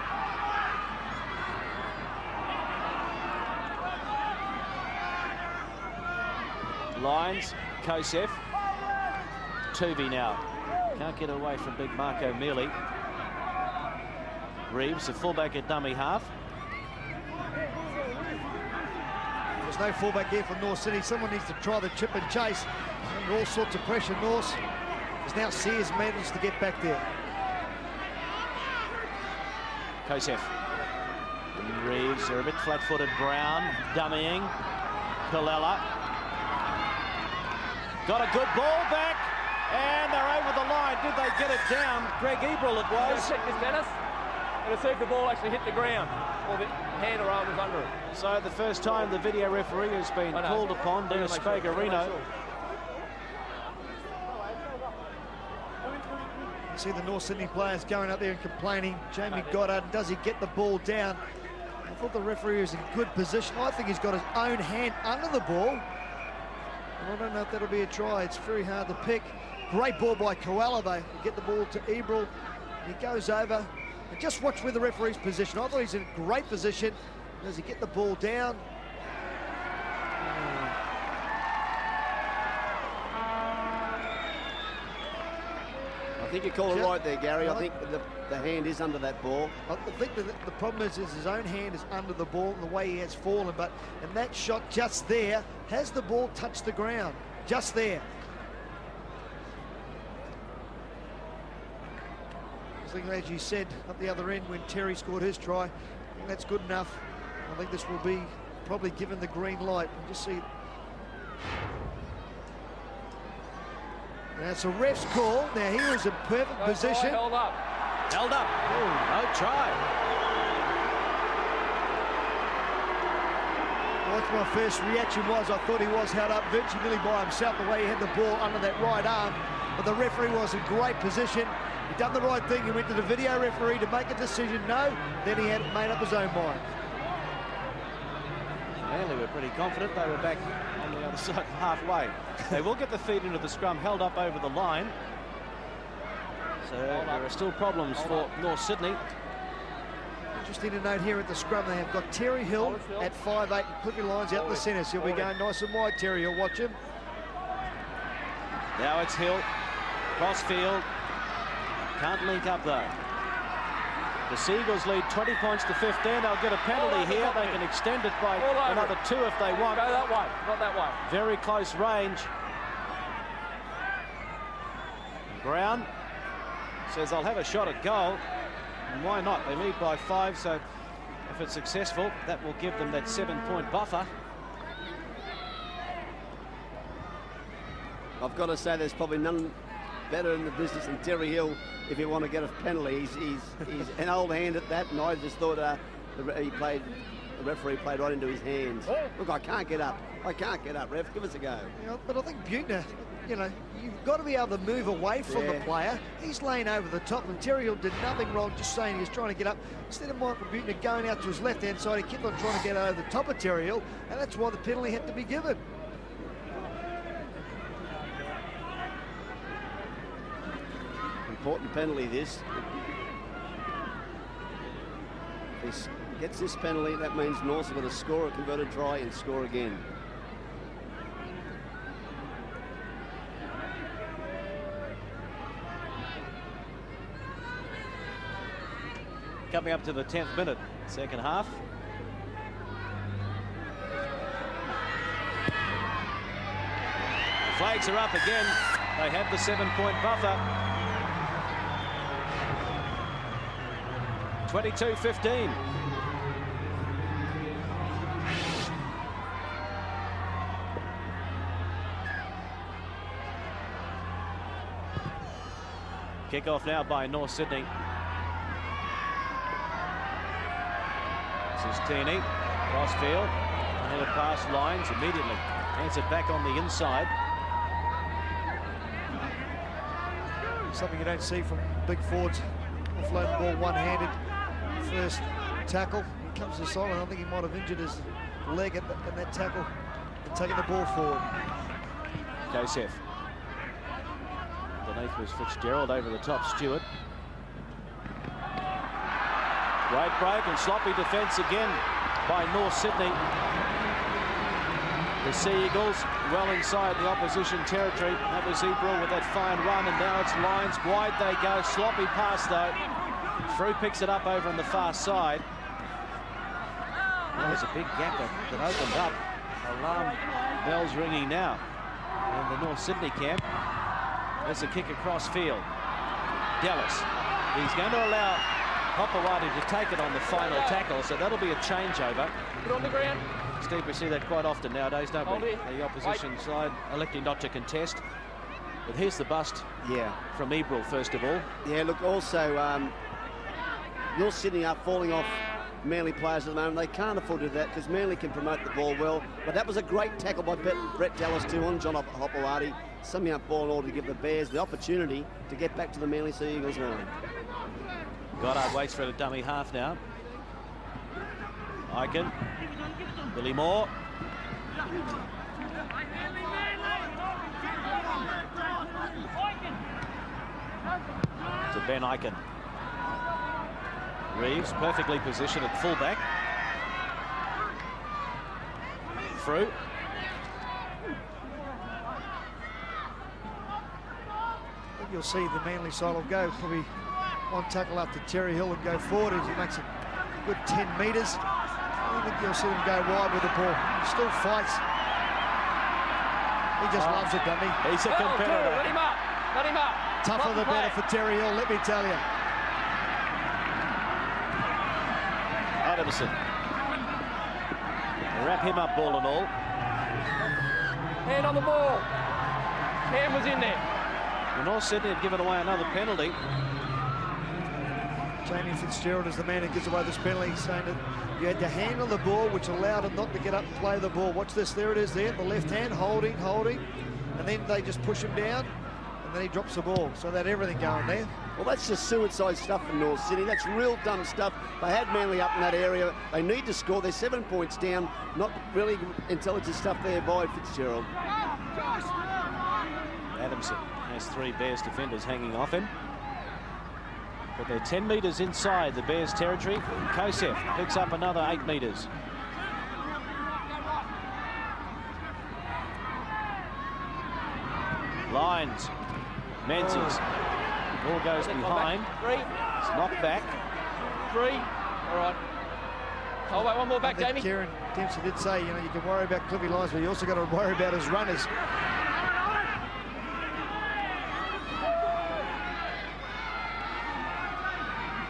Lyons, Kosef, Tuvey now. Can't get away from big Marco Mealy. Reeves, the fullback at dummy half. There's no fullback here for North City. Someone needs to try the chip and chase. Under all sorts of pressure, North. There's now Sears managed to get back there. Kosef. And Reeves are a bit flat-footed. Brown, dummying. Kalala. Got a good ball back. And they're over the line. Did they get it down? Greg Ebrel it was. Check this, Dennis. And to see if the ball actually hit the ground or the hand or arm was under it. So the first time the video referee has been called upon, Dennis Spagarino. You see the North Sydney players going up there and complaining. Jamie Goddard, does he get the ball down? I thought the referee was in good position. I think he's got his own hand under the ball. And I don't know if that'll be a try. It's very hard to pick. Great ball by Koala, though. Get the ball to Ebrel. He goes over. And just watch where the referee's position. I thought he's in a great position. Does he get the ball down? I think you call it right there, Gary. I think the hand is under that ball. I think that the problem is his own hand is under the ball and the way he has fallen. But in that shot just there, has the ball touched the ground? Just there. I think, as you said, up the other end when Terry scored his try, I think that's good enough. I think this will be probably given the green light. You just see. That's a ref's call. Now he was in perfect position. Held up. Held up. Oh, no try. Well, that's my first reaction was I thought he was held up virtually nearly by himself the way he had the ball under that right arm. But the referee was in great position. He done the right thing. He went to the video referee to make a decision. No, then he had made up his own mind. Manly were pretty confident. They were back on the other side halfway. They will get the feet into the scrum, held up over the line. So there are still problems for North Sydney. Interesting to note here at the scrum, they have got Terry Hill at 5'8", and Cliffy Lyons out in the centre. So he'll be going nice and wide, Terry Hill. Watch him. Now it's Hill. Cross field. Can't link up though. The Seagulls lead 20 points to 15. They'll get a penalty here. They can extend it by another 2 if they want. Go that way, not that way. Very close range. Brown says I'll have a shot at goal. And why not? They lead by 5, so if it's successful, that will give them that 7-point buffer. I've got to say there's probably none better in the business than Terry Hill if you want to get a penalty. He's an old hand at that, and I just thought the referee played right into his hands. Look, I can't get up. I can't get up, ref. Give us a go. Yeah, but I think Buettner, you know, you've got to be able to move away from the player. He's laying over the top, and Terry Hill did nothing wrong, just saying he was trying to get up. Instead of Michael Buettner going out to his left-hand side, he kept on trying to get over the top of Terry Hill, and that's why the penalty had to be given. Important penalty, this. If he gets this penalty, that means North's got to score a converted try and score again. Coming up to the 10th minute, second half. The flags are up again. They have the 7-point buffer. 22-15. Kick-off now by North Sydney. This is Tierney, crossfield, headed past Lines immediately. Hands it back on the inside. Something you don't see from big forwards. Offload the ball one-handed. First tackle. He comes to the side, and I think he might have injured his leg in that tackle and taking the ball forward. Joseph. Underneath was Fitzgerald, over the top Stewart. Great break and sloppy defence again by North Sydney. The Sea Eagles well inside the opposition territory. That was Ebrel with that fine run, and now it's Lines. Wide they go, sloppy pass though. Frew picks it up over on the far side. There's a big gap that opened up. Alarm bells ringing now in the North Sydney camp. There's a kick across field. Dallas. He's going to allow Hopewadi to take it on the final tackle, so that'll be a changeover. Put on the ground. Steve, we see that quite often nowadays, don't Hold we? it. The opposition side electing not to contest. But here's the bust from Ebrel, first of all. Yeah, look, also, North Sydney are falling off Manly players at the moment. They can't afford to do that because Manly can promote the ball well. But that was a great tackle by Brett Dallas too on John Hopewadi. Summing up ball in order to give the Bears the opportunity to get back to the Manly Sea Eagles line. Goddard waits for a dummy half now. Aiken. Billy Moore. To Ben Aiken. Reeves perfectly positioned at fullback. Frew. You'll see the Manly side will go probably one tackle up to Terry Hill and go forward as he makes a good 10 metres. I think you'll see them go wide with the ball. He still fights. He just loves it, doesn't he? He's a competitor. Let him up. Let him up. Tougher the better for Terry Hill, let me tell you. Adamson. Wrap him up, ball and all. Hand on the ball. Hand was in there. The North Sydney have given away another penalty. Jamie Fitzgerald is the man who gives away this penalty. He's saying that you had to handle the ball, which allowed him not to get up and play the ball. Watch this, there it is there, the left hand, holding, and then they just push him down, and then he drops the ball. So they had everything going there. Well, that's just suicide stuff from North Sydney. That's real dumb stuff. They had Manly up in that area. They need to score. They're 7 points down. Not really intelligent stuff there by Fitzgerald. Adamson has 3 Bears defenders hanging off him. But they're 10 metres inside the Bears territory. Kosef picks up another 8 metres. Lines. Menzies. Ball goes behind. 3. It's knocked back. 3. All right. Oh, wait, one more back, I think Jamie. Kieran Dempsey did say, you know, you can worry about Cliffy Lines, but you also got to worry about his runners.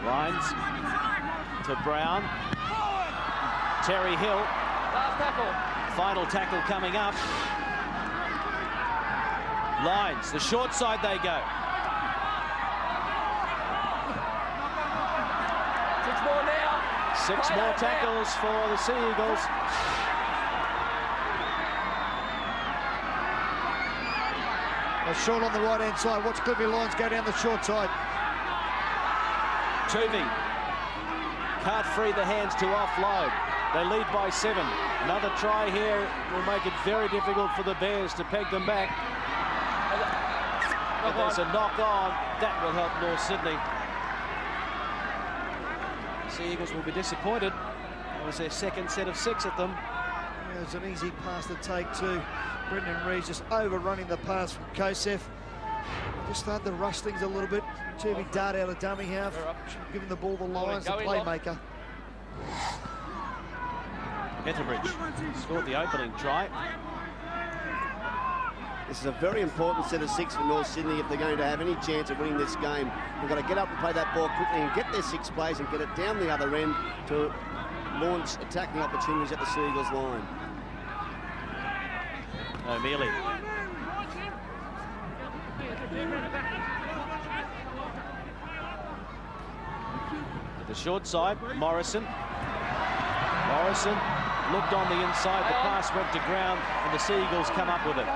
Lines to Brown. Terry Hill. Last tackle. Final tackle coming up. Lines, the short side they go. 6 more now. 6 more tackles for the Sea Eagles. Well, short on the right-hand side. Watch Cliffy Lines go down the short side. Tuvey can't free the hands to offload. They lead by 7. Another try here will make it very difficult for the Bears to peg them back. But there's a knock on. That will help North Sydney. Sea Eagles will be disappointed. That was their second set of 6 at them. Yeah, it was an easy pass to take too. Brendan Reeves just overrunning the pass from Kosef. Just started to rush things a little bit. Too dart out of dummy half. Should have given the ball the Lions, the playmaker. Petherbridge scored the opening try. This is a very important set of 6 for North Sydney if they're going to have any chance of winning this game. They've got to get up and play that ball quickly and get their 6 plays and get it down the other end to launch attacking opportunities at the Sea Eagles line. O'Mealy. To the short side, Morrison. Morrison looked on the inside, the pass went to ground, and the Sea Eagles come up with it.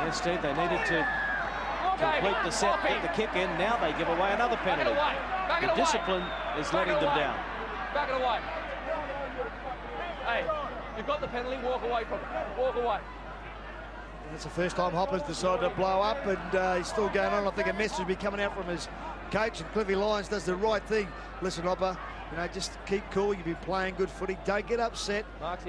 Instead, they needed to complete the set, get the kick in. Now they give away another penalty. The discipline is letting them down. Back it away. Hey, you've got the penalty, walk away from it. Walk away. It's the first time Hopper's decided to blow up, and he's still going on. I think a message will be coming out from his coach, and Cliffy Lyons does the right thing. Listen, Hopper, you know, just keep cool. You've been playing good footy. Don't get upset.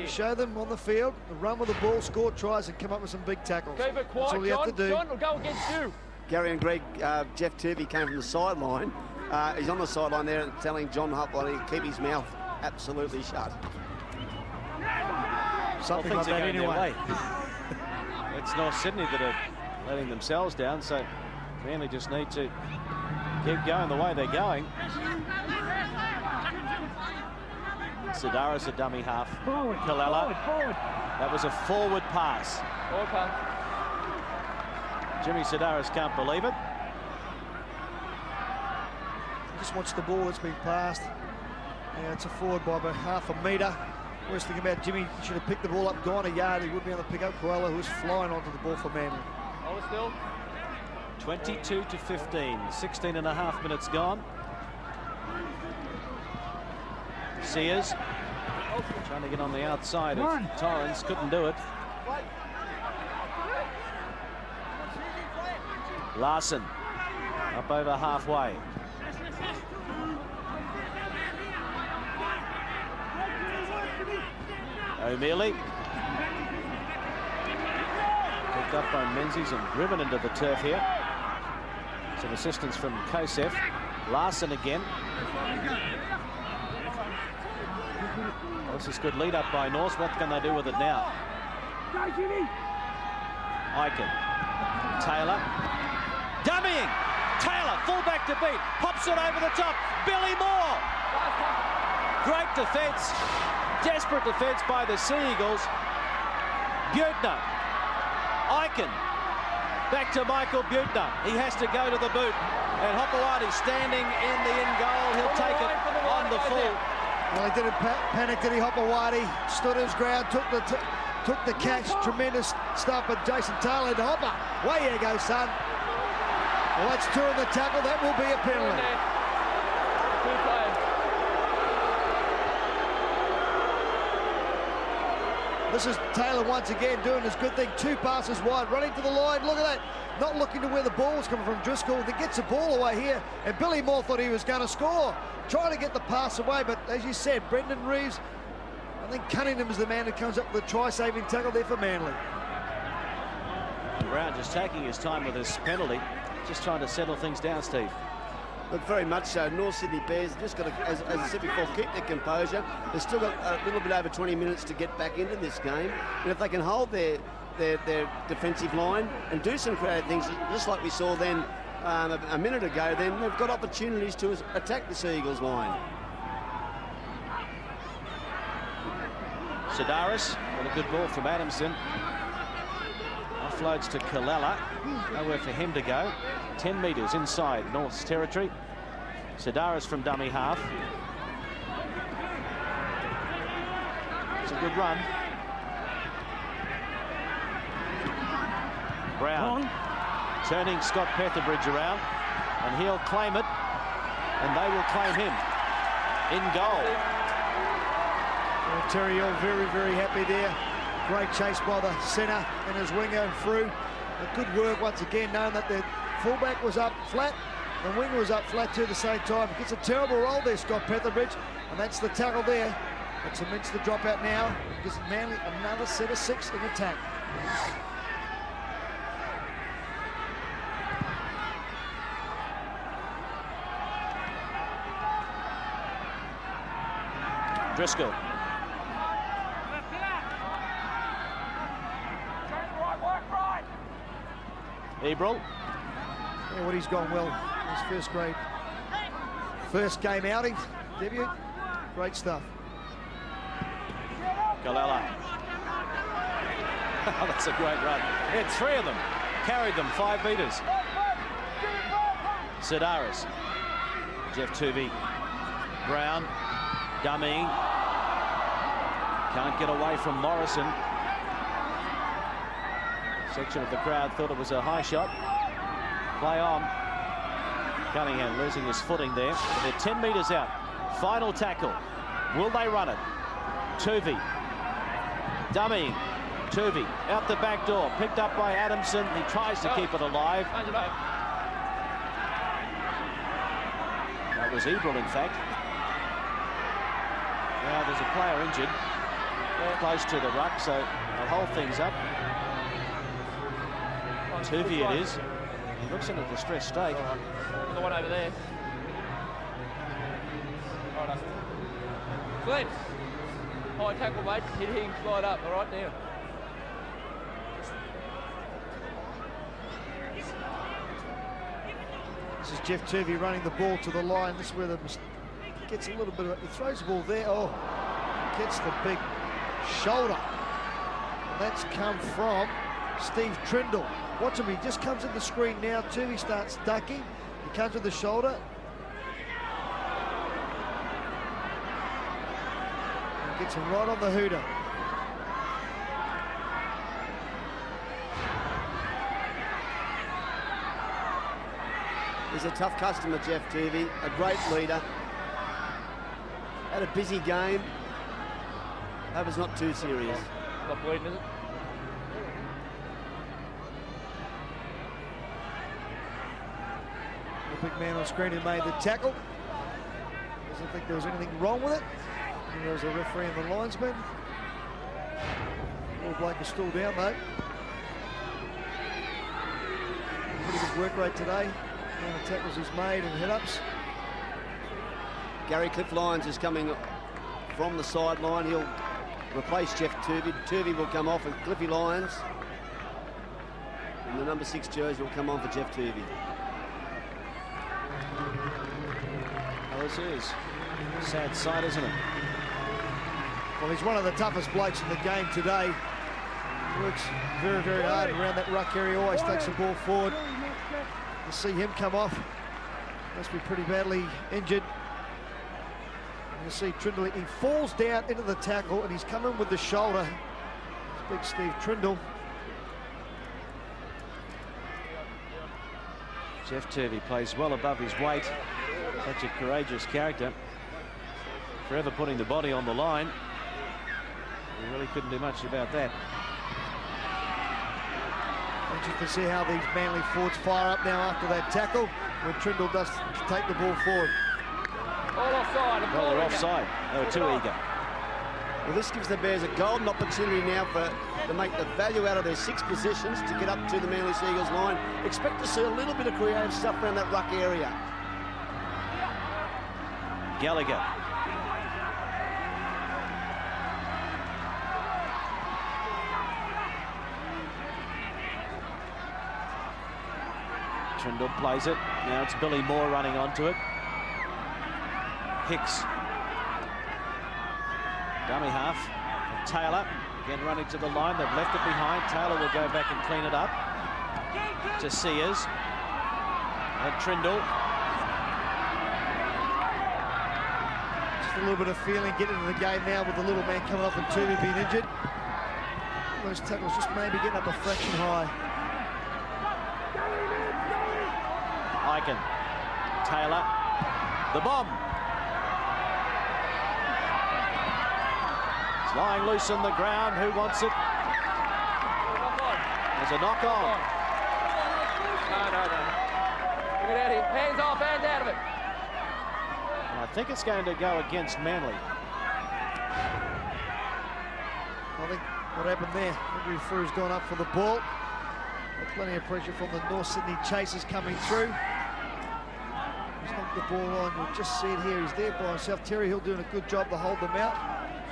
Show them on the field, run with the ball, score tries, and come up with some big tackles. Keep it quiet, that's all you have to do. John will go against you. Gary and Greg, Jeff Turvey came from the sideline. He's on the sideline there telling John Hopper to keep his mouth absolutely shut. Something like that anyway. It's North Sydney that are letting themselves down, so Manly just need to keep going the way they're going. Sidaris a dummy half. Forward. Kalala. Forward. That was a forward pass. Forward pass. Jimmy Sidaris can't believe it. Just watch the ball that's been passed. Yeah, it's a forward by about half a metre. Worst thing about Jimmy, should have picked the ball up, gone a yard. He would be able to pick up Koala, who was flying onto the ball for Manly. Hold it still. 22 to 15. 16 and a half minutes gone. Sears trying to get on the outside of Torrens, couldn't do it. Larson up over halfway. O'Mealy picked up by Menzies and driven into the turf here. Some assistance from Kosef. Larson again. This is good lead up by Norse. What can they do with it now? Eichen. Taylor. Dummying. Taylor, fullback to beat. Pops it over the top. Billy Moore. Great defence. Desperate defence by the Sea Eagles. Butner. Eichen. Back to Michael Butner. He has to go to the boot. And Hopewadi standing in the in goal. He'll take it on the full. Well, he didn't panic, did he? Hopewadi stood his ground, took the catch. Tremendous stuff, but Jason Taylor into Hopper. Way you go, son. Well, that's 2 on the tackle. That will be a penalty. Two players. This is Taylor once again doing his good thing. 2 passes wide, running to the line. Look at that. Not looking to where the ball was coming from. Driscoll that gets the ball away here. And Billy Moore thought he was going to score. Trying to get the pass away, but as you said, Brendan Reeves, I think Cunningham is the man who comes up with the try-saving tackle there for Manly. Brown just taking his time with his penalty. Just trying to settle things down, Steve. But very much so. North Sydney Bears just got to, as I said before, keep their composure. They've still got a little bit over 20 minutes to get back into this game. And if they can hold their defensive line and do some creative things, just like we saw then a minute ago, then they've got opportunities to attack the Sea Eagles line. Sidaris, and a good ball from Adamson. Offloads to Kalala. Nowhere for him to go. 10 metres inside North's territory. Sidaris from dummy half. It's a good run. Brown turning Scott Petherbridge around, and he'll claim it, and they will claim him in goal. Well, Terry Hill very, very happy there. Great chase by the centre and his winger and through. Good work once again, knowing that the fullback was up flat, the winger was up flat too at the same time. He gets a terrible roll there, Scott Petherbridge. And that's the tackle there. That cements the dropout now. Gives Manly another set of 6 in attack. Driscoll. Ebrel. Yeah, what he's gone well in his first game outing, debut. Great stuff. Galella. Oh, that's a great run. He had 3 of them. Carried them 5 metres. Sidaris. Jeff Tuvey. Brown. Dummy. Can't get away from Morrison. Section of the crowd thought it was a high shot. Play on. Cunningham losing his footing there. They're 10 metres out. Final tackle. Will they run it? Tuvey. Dummy. Tuvey out the back door. Picked up by Adamson. He tries to keep it alive. That was Ebrel, in fact. Now there's a player injured. Close to the ruck, so they'll hold things up. Tuvey it is. He looks in a distressed state. The one over there. Glenn. High tackle, mate. Hit him, slide up. All right, now. This is Jeff Tuvey running the ball to the line. This is where gets a little bit of it. He throws the ball there. Oh, gets the big shoulder. And that's come from Steve Trindle. Watch him, he just comes in the screen now. Tuvey starts ducking. He comes with the shoulder. And gets him right on the hooter. He's a tough customer, Jeff Tuvey, a great leader. Had a busy game. Hope it's not too serious. Not bleeding, is it? The big man on screen who made the tackle. Doesn't think there was anything wrong with it. And there was a referee and the linesman. All Blake is still down though. Pretty good work rate today. And the tackles he's made and head-ups. Gary Cliff Lyons is coming from the sideline. He'll replace Jeff Tuvey. Tuvey will come off with Cliffy Lyons. And the number 6 jersey will come on for Jeff Tuvey. Oh, this is a sad sight, isn't it? Well, he's one of the toughest blokes in the game today. Works very, very hard around that ruck area. Always takes the ball forward. You see him come off. Must be pretty badly injured. You see Trindle, he falls down into the tackle and he's coming with the shoulder. It's big Steve Trindle. Jeff Tuvey plays well above his weight. Such a courageous character. Forever putting the body on the line. He really couldn't do much about that. And you can see how these Manly forwards fire up now after that tackle when Trindle does take the ball forward. All offside. Well, they're offside. They were too eager. Well, this gives the Bears a golden opportunity now to make the value out of their 6 possessions to get up to the Manly Seagulls line. Expect to see a little bit of creative stuff around that ruck area. Gallagher. Trindle plays it. Now it's Billy Moore running onto it. Hicks. Dummy half. Taylor again running to the line. They've left it behind. Taylor will go back and clean it up. To Sears. And Trindle. Just a little bit of feeling getting into the game now with the little man coming off and Tuvey being injured. Those tackles just maybe getting up a fraction high. Eichen. Taylor. The bomb. It's lying loose on the ground. Who wants it? There's a knock on. No. Get out of here. Hands off, hands out of it. And I think it's going to go against Manly. I think what happened there, the referee's gone up for the ball. Plenty of pressure from the North Sydney chasers coming through. He's knocked the ball on. You'll just see it here. He's there by himself. Terry Hill doing a good job to hold them out.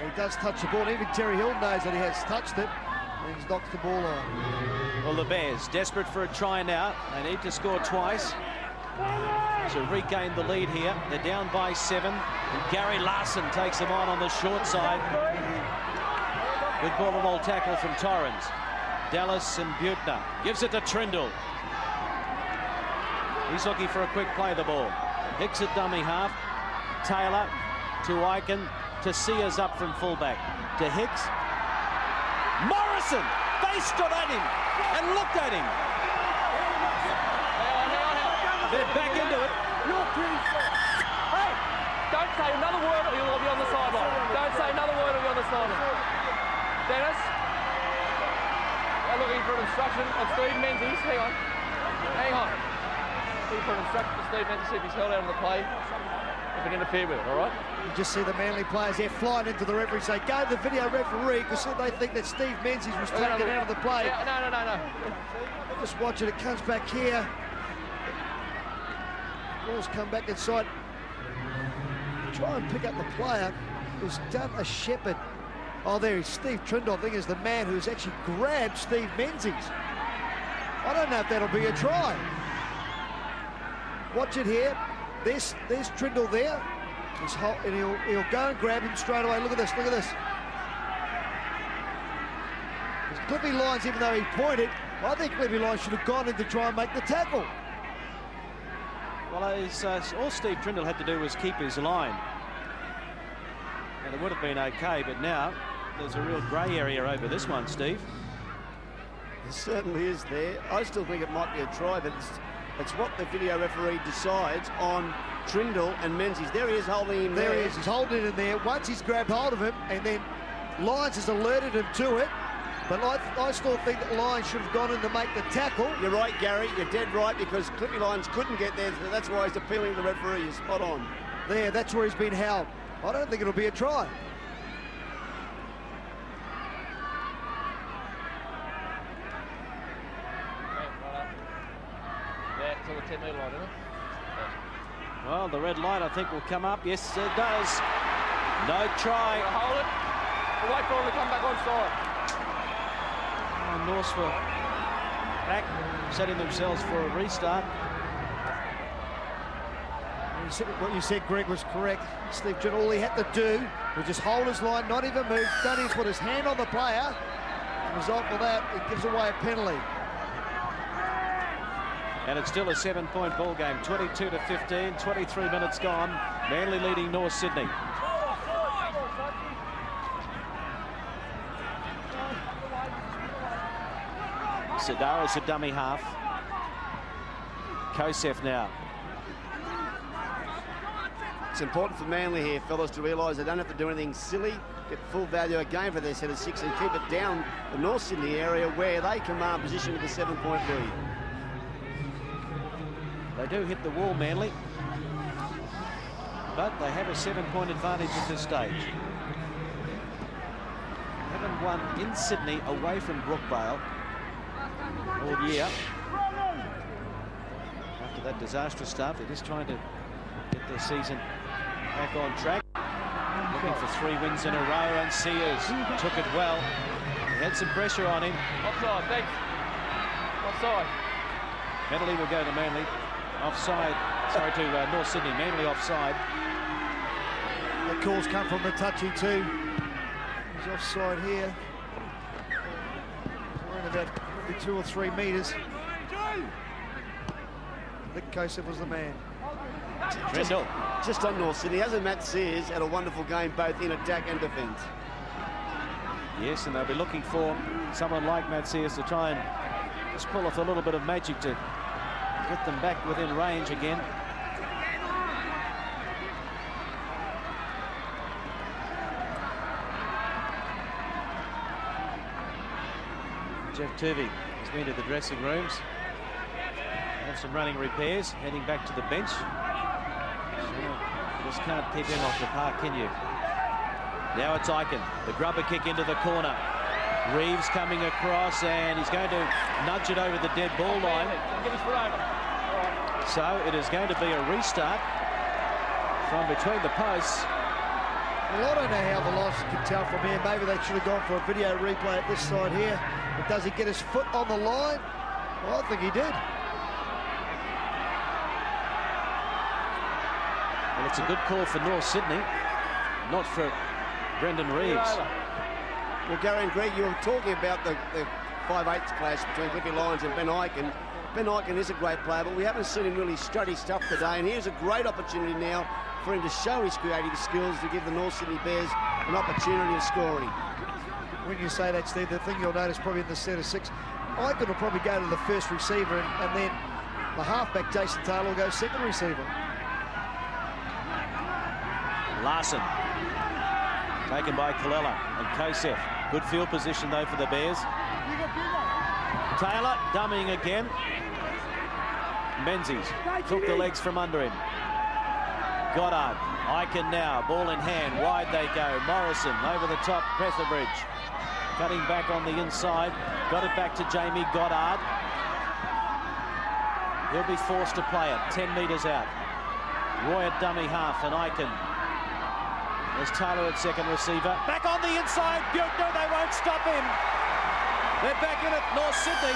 And he does touch the ball. Even Terry Hill knows that he has touched it. And he's knocked the ball on. Well, the Bears desperate for a try now. They need to score twice to regain the lead here. They're down by 7. And Gary Larson takes them on the short side. Good ball and all tackle from Torrens. Dallas and Butner. Gives it to Trindle. He's looking for a quick play the ball. Hicks at dummy half. Taylor to Eichen. To Sears up from fullback. To Hicks. Morrison! They stood at him and looked at him. They're back into it. Hey, don't say another word or you'll be on the sideline. Don't say another word or you'll be on the sideline. Dennis, they're looking for an instruction of Steve Menzies. Hang on. Looking for an instruction of Steve Menzies, see if he's held out of the play. If it interfered with it, all right? You just see the Manly players there flying into the referee, say, go to the video referee, because they think that Steve Menzies was taken out of the play. Yeah, no. Just watch it, it comes back here. Ball's come back inside. Try and pick up the player who's done a shepherd. Oh, there is Steve Trindle, I think, is the man who's actually grabbed Steve Menzies. I don't know if that'll be a try. Watch it here. There's Trindle there. And he'll go and grab him straight away. Look at this, look at this. There's Clippy Lyons, even though he pointed, I think Clippy Lyons should have gone in to try and make the tackle. Well, all Steve Trindle had to do was keep his line. And it would have been okay, but now there's a real grey area over this one, Steve. It certainly is there. I still think it might be a try, but it's what the video referee decides on Trindle and Menzies. There he is holding him there. There he is, he's holding him there. Once he's grabbed hold of him, and then Lyons has alerted him to it. But I still think that Lyons should have gone in to make the tackle. You're right, Gary. You're dead right, because Clippy Lyons couldn't get there. So that's why he's appealing to the referee. You're spot on. There, that's where he's been held. I don't think it'll be a try. Yeah, it's on the 10-metre line, isn't it? Well, the red line, I think, will come up. Yes, it does. No try. Hold it. We'll wait for him to come back on side. Norse were back, setting themselves for a restart. What you said, Greg, was correct. Steve Trindle, all he had to do was just hold his line, not even move, don't even put his hand on the player. The result of that, it gives away a penalty. And it's still a 7-point ball game. 22 to 15, 23 minutes gone. Manly leading North Sydney. Sidara's a dummy half. Kosef now. It's important for Manly here, fellas, to realise they don't have to do anything silly. Get full value again for their set of 6 and keep it down the North Sydney area where they command position with a 7-point lead. They do hit the wall, Manly, but they have a 7-point advantage at this stage. Haven't won in Sydney away from Brookvale all year. After that disastrous start, they're just trying to get their season back on track. Looking for 3 wins in a row, and Sears took it well. He had some pressure on him. Offside, thanks. Offside. Penalty will go to Manly. Offside, sorry, to North Sydney. Manly offside. The calls come from the touchy too. He's offside here. We're in about maybe 2 or 3 metres. Nick Kosef was the man. Just on North Sydney, hasn't Matt Sears had a wonderful game both in attack and defence? Yes, and they'll be looking for someone like Matt Sears to try and just pull off a little bit of magic to get them back within range again. Jeff Turvey has been to the dressing rooms. Have some running repairs, heading back to the bench. So just can't keep him off the park, can you? Now it's Aiken. The grubber kick into the corner. Reeves coming across, and he's going to nudge it over the dead ball line. So it is going to be a restart from between the posts. Well, I don't know how Velocity can tell from here. Maybe they should have gone for a video replay at this side here. But does he get his foot on the line? Well, I think he did. Well, it's a good call for North Sydney, not for Brendan Reeves. Well, Gary and Greg, you were talking about the 5/8 clash between Cliffy Lyons and Ben Aiken. Ben Aiken is a great player, but we haven't seen him really strut his stuff today, and here's a great opportunity now for him to show his creative skills to give the North Sydney Bears an opportunity of scoring. When you say that, Steve, the thing you'll notice probably in the set of 6, Aiken will probably go to the first receiver, and then the halfback, Jason Taylor, will go second receiver. Larson, taken by Colella and Kosef. Good field position, though, for the Bears. Taylor dummying again. Menzies took the legs from under him. Goddard, Aiken now, ball in hand, wide they go. Morrison over the top, Petherbridge. Cutting back on the inside, got it back to Jamie Goddard. He'll be forced to play it, 10 metres out. Roy at dummy half, and Aiken. There's Taylor at second receiver. Back on the inside, Buechner, they won't stop him. They're back in it, North Sydney.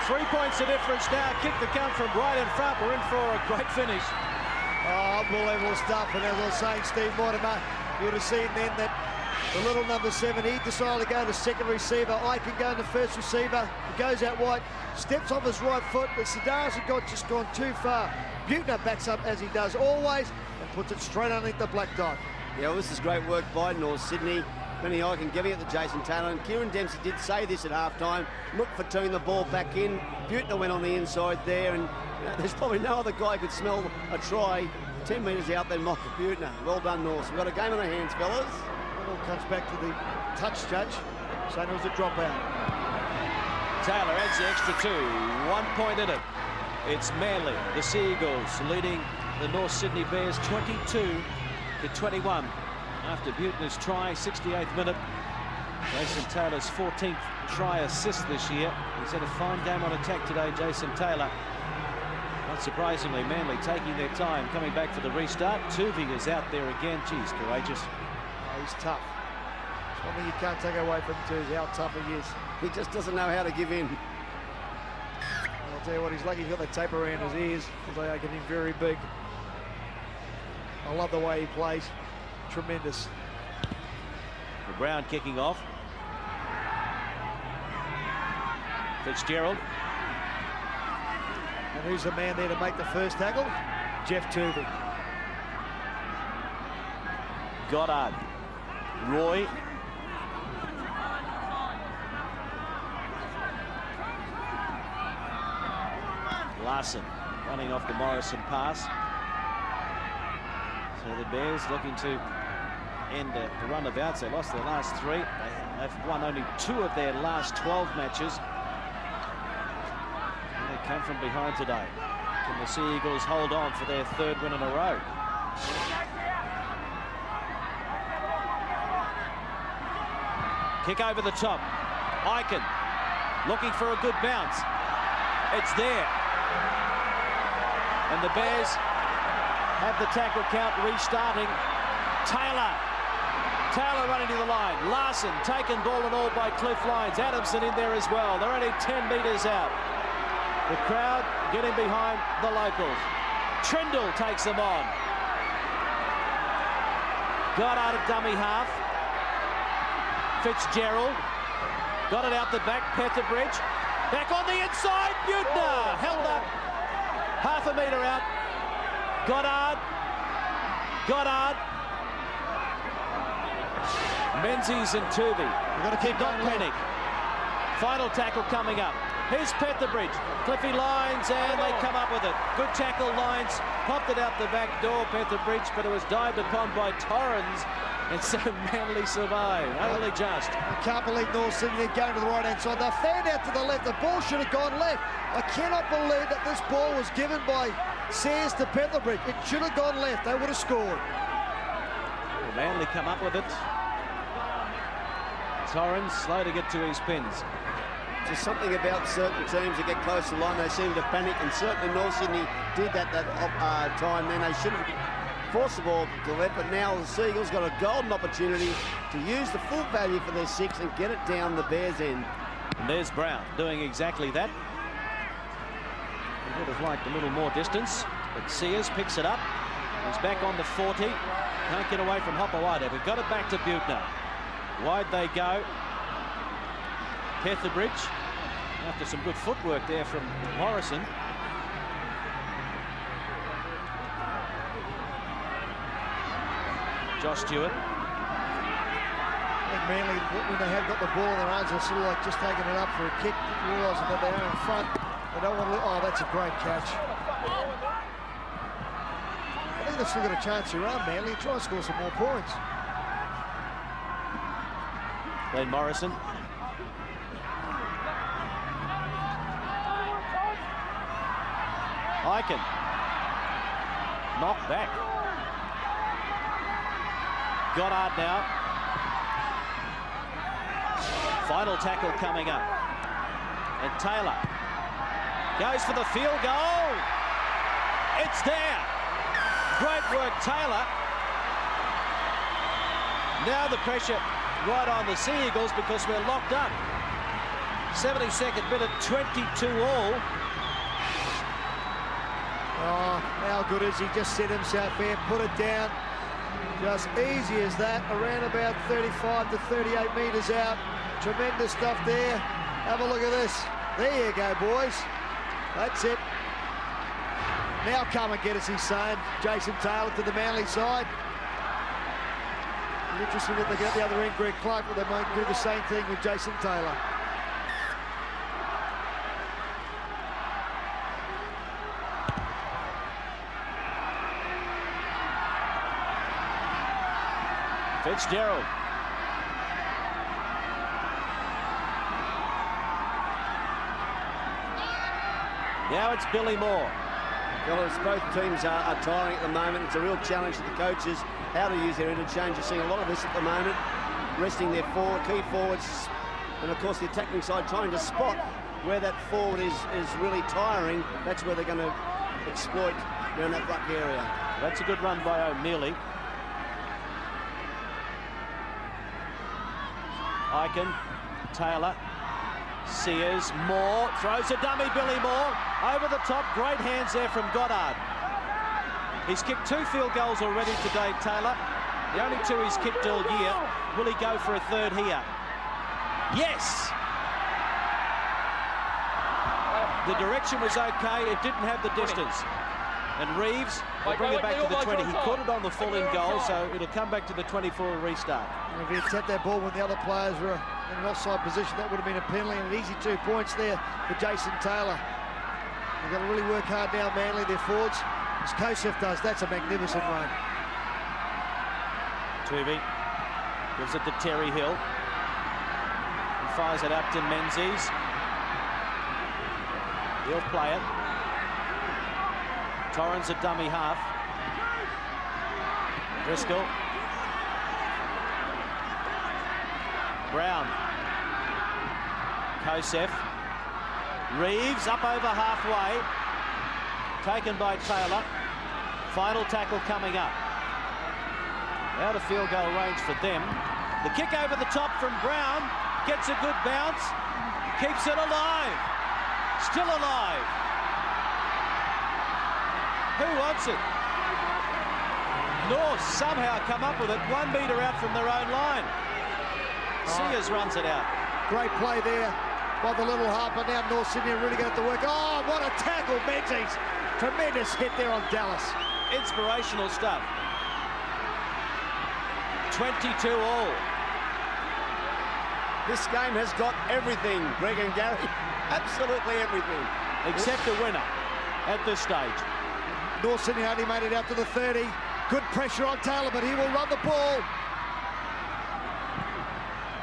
3 points the difference now. Kick to come from right in front. We're in for a great finish. Oh, unbelievable stuff. And as I was saying, Steve Mortimer, you would have seen then that the little number 7, he decided to go to second receiver. Aiken going to first receiver. He goes out wide, steps off his right foot, but Sidaris had just gone too far. Buechner backs up as he does always and puts it straight underneath the black dot. Yeah, well, this is great work by North Sydney. Benny Aiken giving it to Jason Taylor, and Kieran Dempsey did say this at halftime. Look for turning the ball back in. Buechner went on the inside there, and there's probably no other guy could smell a try 10 metres out than Michael Buechner. Well done, North. We've got a game on our hands, fellas. It all comes back to the touch judge, saying it was a dropout. Taylor adds the extra 2. 1 point in it. It's Manly, the Seagulls, leading the North Sydney Bears 22-21. After Buechner's try, 68th minute. Jason Taylor's 14th try assist this year. He's had a fine game on attack today, Jason Taylor. Not surprisingly, Manly taking their time, coming back for the restart. Tuvey is out there again. Geez, courageous. Oh, he's tough. It's one thing you can't take away from him too, is how tough he is. He just doesn't know how to give in. I'll tell you what, he's lucky he's got the tape around his ears, because they are getting very big. I love the way he plays. Tremendous. The Brown kicking off. Fitzgerald. And who's the man there to make the first tackle? Jeff Tuvey. Goddard. Roy. Larson running off the Morrison pass. So the Bears looking to end the run of outs. They lost their last 3. They've won only 2 of their last 12 matches. And they come from behind today. Can the Sea Eagles hold on for their 3rd win in a row? Kick over the top. Aiken looking for a good bounce. It's there. And the Bears have the tackle count restarting. Taylor running to the line. Larson taken ball and all by Cliff Lyons. Adamson in there as well. They're only 10 metres out. The crowd getting behind the locals. Trindle takes them on. Goddard at dummy half. Fitzgerald got it out the back. Petherbridge back on the inside. Buechner held up half a metre out. Goddard. Menzies and Tuvey. We've got to keep not panic. Final tackle coming up. Here's Petherbridge. Cliffy Lyons, and they come up with it. Good tackle, Lyons. Popped it out the back door, Petherbridge, but it was dived upon by Torrens. And so Manly survived. Only just. I can't believe North Sydney going to the right-hand side. They fanned out to the left. The ball should have gone left. I cannot believe that this ball was given by Sears to Petherbridge. It should have gone left. They would have scored. Manly come up with it. Torrens slow to get to his pins. Just something about certain teams that get close to the line, they seem to panic, and certainly North Sydney did that time. Then they should have forced the ball to left, but now the Seagulls got a golden opportunity to use the full value for their 6 and get it down the Bears' end. And there's Brown doing exactly that. He would have liked a little more distance, but Sears picks it up. He's back on the 40. Can't get away from Hopewada. We've got it back to Buechner. Wide they go. Petherbridge, after some good footwork there from Morrison. Josh Stewart. And Manly, when they have got the ball in their arms, they're sort of like just taking it up for a kick, realising that they are in front. They don't want to... Oh, that's a great catch. I think they've still got a chance here on Manly and try and score some more points. Glenn Morrison. Ikin. Knocked back. Goddard now. Final tackle coming up. And Taylor goes for the field goal. It's there. Great work, Taylor. Now the pressure right on the Sea Eagles because we're locked up. 72nd minute, 22 all. Oh, how good is he? Just set himself there, put it down. Just easy as that, around about 35 to 38 metres out. Tremendous stuff there. Have a look at this. There you go, boys. That's it. Now come and get us, he's saying. Jason Taylor to the Manly side. Interesting that they get the other end, Greg Clark, but they might do the same thing with Jason Taylor. Fitzgerald. Now it's Billy Moore. Fellas, both teams are tiring at the moment. It's a real challenge to the coaches how to use their interchange. You're seeing a lot of this at the moment, resting their key forwards, and of course the attacking side trying to spot where that forward is really tiring. That's where they're going to exploit around that ruck area. That's a good run by O'Mealy. Ikin, Taylor, Sears, Moore, throws a dummy, Billy Moore, over the top, great hands there from Goddard. He's kicked 2 field goals already today, Taylor. The only 2 he's kicked all year. Will he go for a third here? Yes! The direction was okay, it didn't have the distance. And Reeves will bring it back to the 20. He caught it on the full-in goal, so it'll come back to the 24 restart. And if he had tapped that ball when the other players were in an offside position, that would have been a penalty, and an easy 2 points there for Jason Taylor. They've got to really work hard now, Manly, their forwards. As Kosef does, that's a magnificent run. Tuvey gives it to Terry Hill. He fires it up to Menzies. He'll play it. Torrens a dummy half. Driscoll. Brown. Kosef. Reeves up over halfway. Taken by Taylor. Final tackle coming up. Out of field goal range for them. The kick over the top from Brown. Gets a good bounce. Keeps it alive. Still alive. Who wants it? North somehow come up with it 1 metre out from their own line. Sears runs it out. Great play there by the little half, but now North Sydney are really going to have to work. Oh, what a tackle, Menzies. Tremendous hit there on Dallas. Inspirational stuff. 22 all. This game has got everything, Greg and Gary. Absolutely everything. Except a winner at this stage. North Sydney only made it out to the 30. Good pressure on Taylor, but he will run the ball.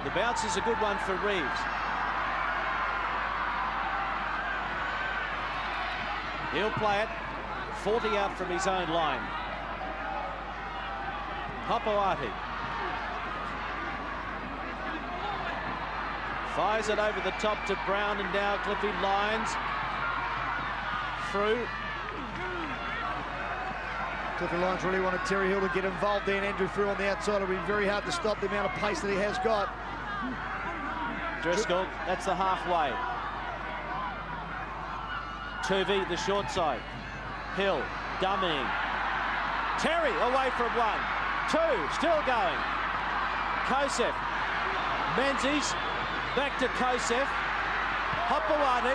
The bounce is a good one for Reeves. He'll play it. 40 out from his own line. Hopoate fires it over the top to Brown, and now Cliffy Lyons through. Cliffy Lyons really wanted Terry Hill to get involved there, and Andrew Frew on the outside. It'll be very hard to stop the amount of pace that he has got. Driscoll, that's the halfway. Tuvey, the short side. Hill, dummying. Terry away from 1. 2, still going. Kosef. Menzies, back to Kosef. Hopoate.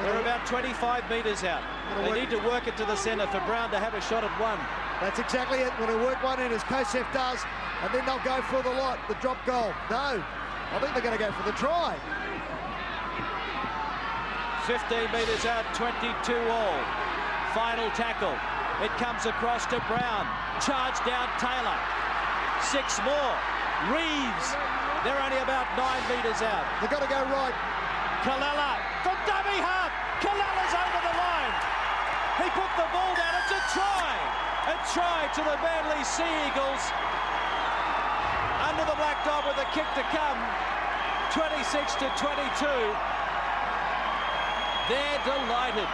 They're about 25 metres out. They need to work it to the centre for Brown to have a shot at 1. That's exactly it. When they work one in, as Kosef does, and then they'll go for the lot, the drop goal. No, I think they're going to go for the try. 15 metres out, 22 all. Final tackle. It comes across to Brown. Charge down Taylor. 6 more. Reeves. They're only about 9 metres out. They've got to go right. Kalala from dummy half. Kalala's over the line. He put the ball down. It's a try. A try to the Manly Sea Eagles. Under the black dot with a kick to come. 26 to 22. They're delighted.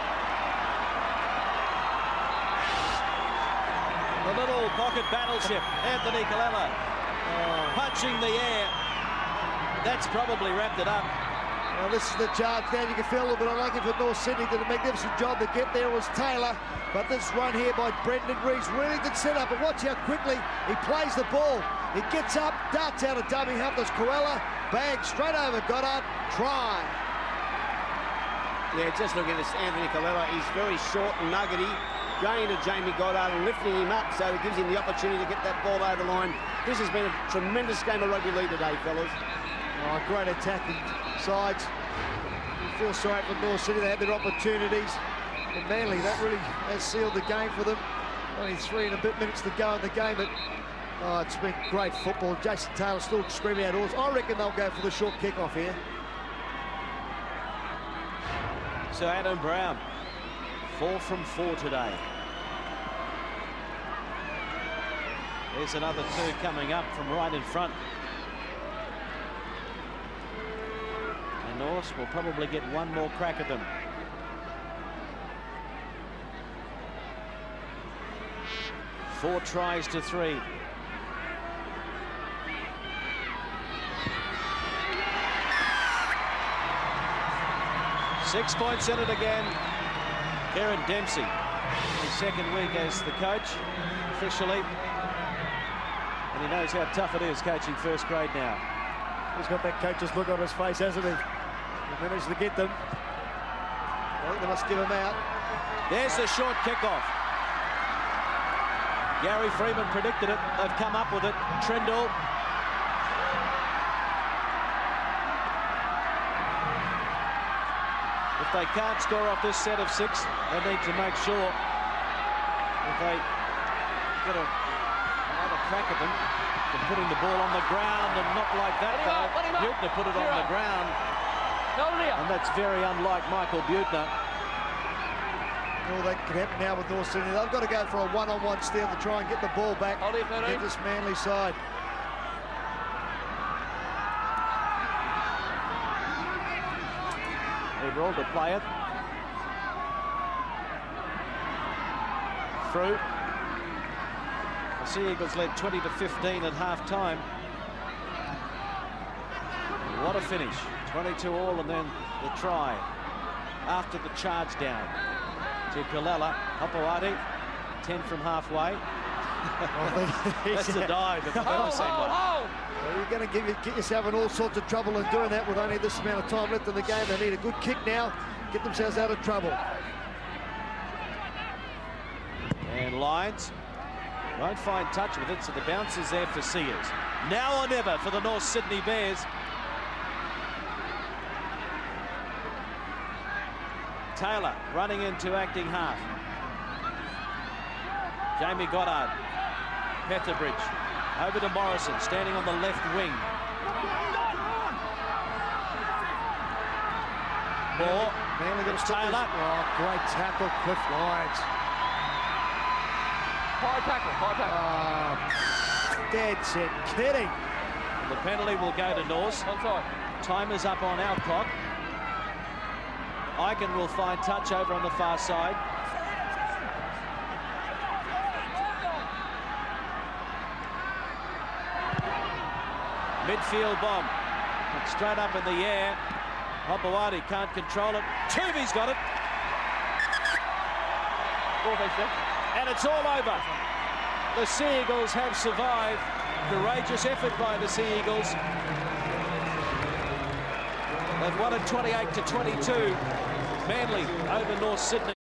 The little pocket battleship, Anthony Kalala, punching the air. That's probably wrapped it up. Well, this is the charge down. You can feel a little bit unlucky for North Sydney. Did a magnificent job to get there was Taylor. But this run here by Brendan Reeves, really good setup. And watch how quickly he plays the ball. He gets up, darts out of dummy half. There's Coella, bang, straight over Goddard, try. Yeah, just look at this Anthony Kalala. He's very short and nuggety. Going to Jamie Goddard and lifting him up, so it gives him the opportunity to get that ball over the line. This has been a tremendous game of rugby league today, fellas. Oh, great attacking sides. You feel sorry for North City. They had their opportunities. But Manly, that really has sealed the game for them. Only 3 and a bit minutes to go in the game, but oh, it's been great football. Jason Taylor still screaming outdoors. I reckon they'll go for the short kick-off here. So Adam Brown, 4 from 4 today. There's another 2 coming up from right in front. And North will probably get one more crack at them. Four tries to 3. Six points in it again. Kieran Dempsey, his second week as the coach, officially. And he knows how tough it is coaching first grade now. He's got that coach's look on his face, hasn't he? He managed to get them. I think they must give him out. There's the short kickoff. Gary Freeman predicted it. They've come up with it. Trindle. If they can't score off this set of 6, they need to make sure if they get another crack at them, from putting the ball on the ground, and not like that though. Buettner put it on the ground, and that's very unlike Michael Buettner. Well, that can happen now with North Sydney. They've got to go for a one-on-one steal to try and get the ball back. Get this Manly side. Everall to play it. Through. The Sea Eagles led 20 to 15 at half-time. What a finish. 22 all, and then the try after the charge down to Kalala. Hopoate, 10 from halfway. That's the dive. If I've ever seen one. Well, you're going to get yourself in all sorts of trouble in doing that with only this amount of time left in the game. They need a good kick now, get themselves out of trouble. And Lyons won't find touch with it, so the bounce is there for Sears. Now or never for the North Sydney Bears. Taylor running into acting half. Jamie Goddard. Petherbridge over to Morrison, standing on the left wing. Moore. Manly got to stop this. Taylor. Oh, great tackle, Cliff Lyons. High tackle, high tackle. Dead set kidding. The penalty will go to Norse. Onside. Time is up on our clock. Eichen will find touch over on the far side. Midfield bomb. It's straight up in the air. Hopewadi can't control it. Tuvi's got it. And it's all over. The Sea Eagles have survived. Courageous effort by the Sea Eagles. They've won it 28-22. Manly over North Sydney.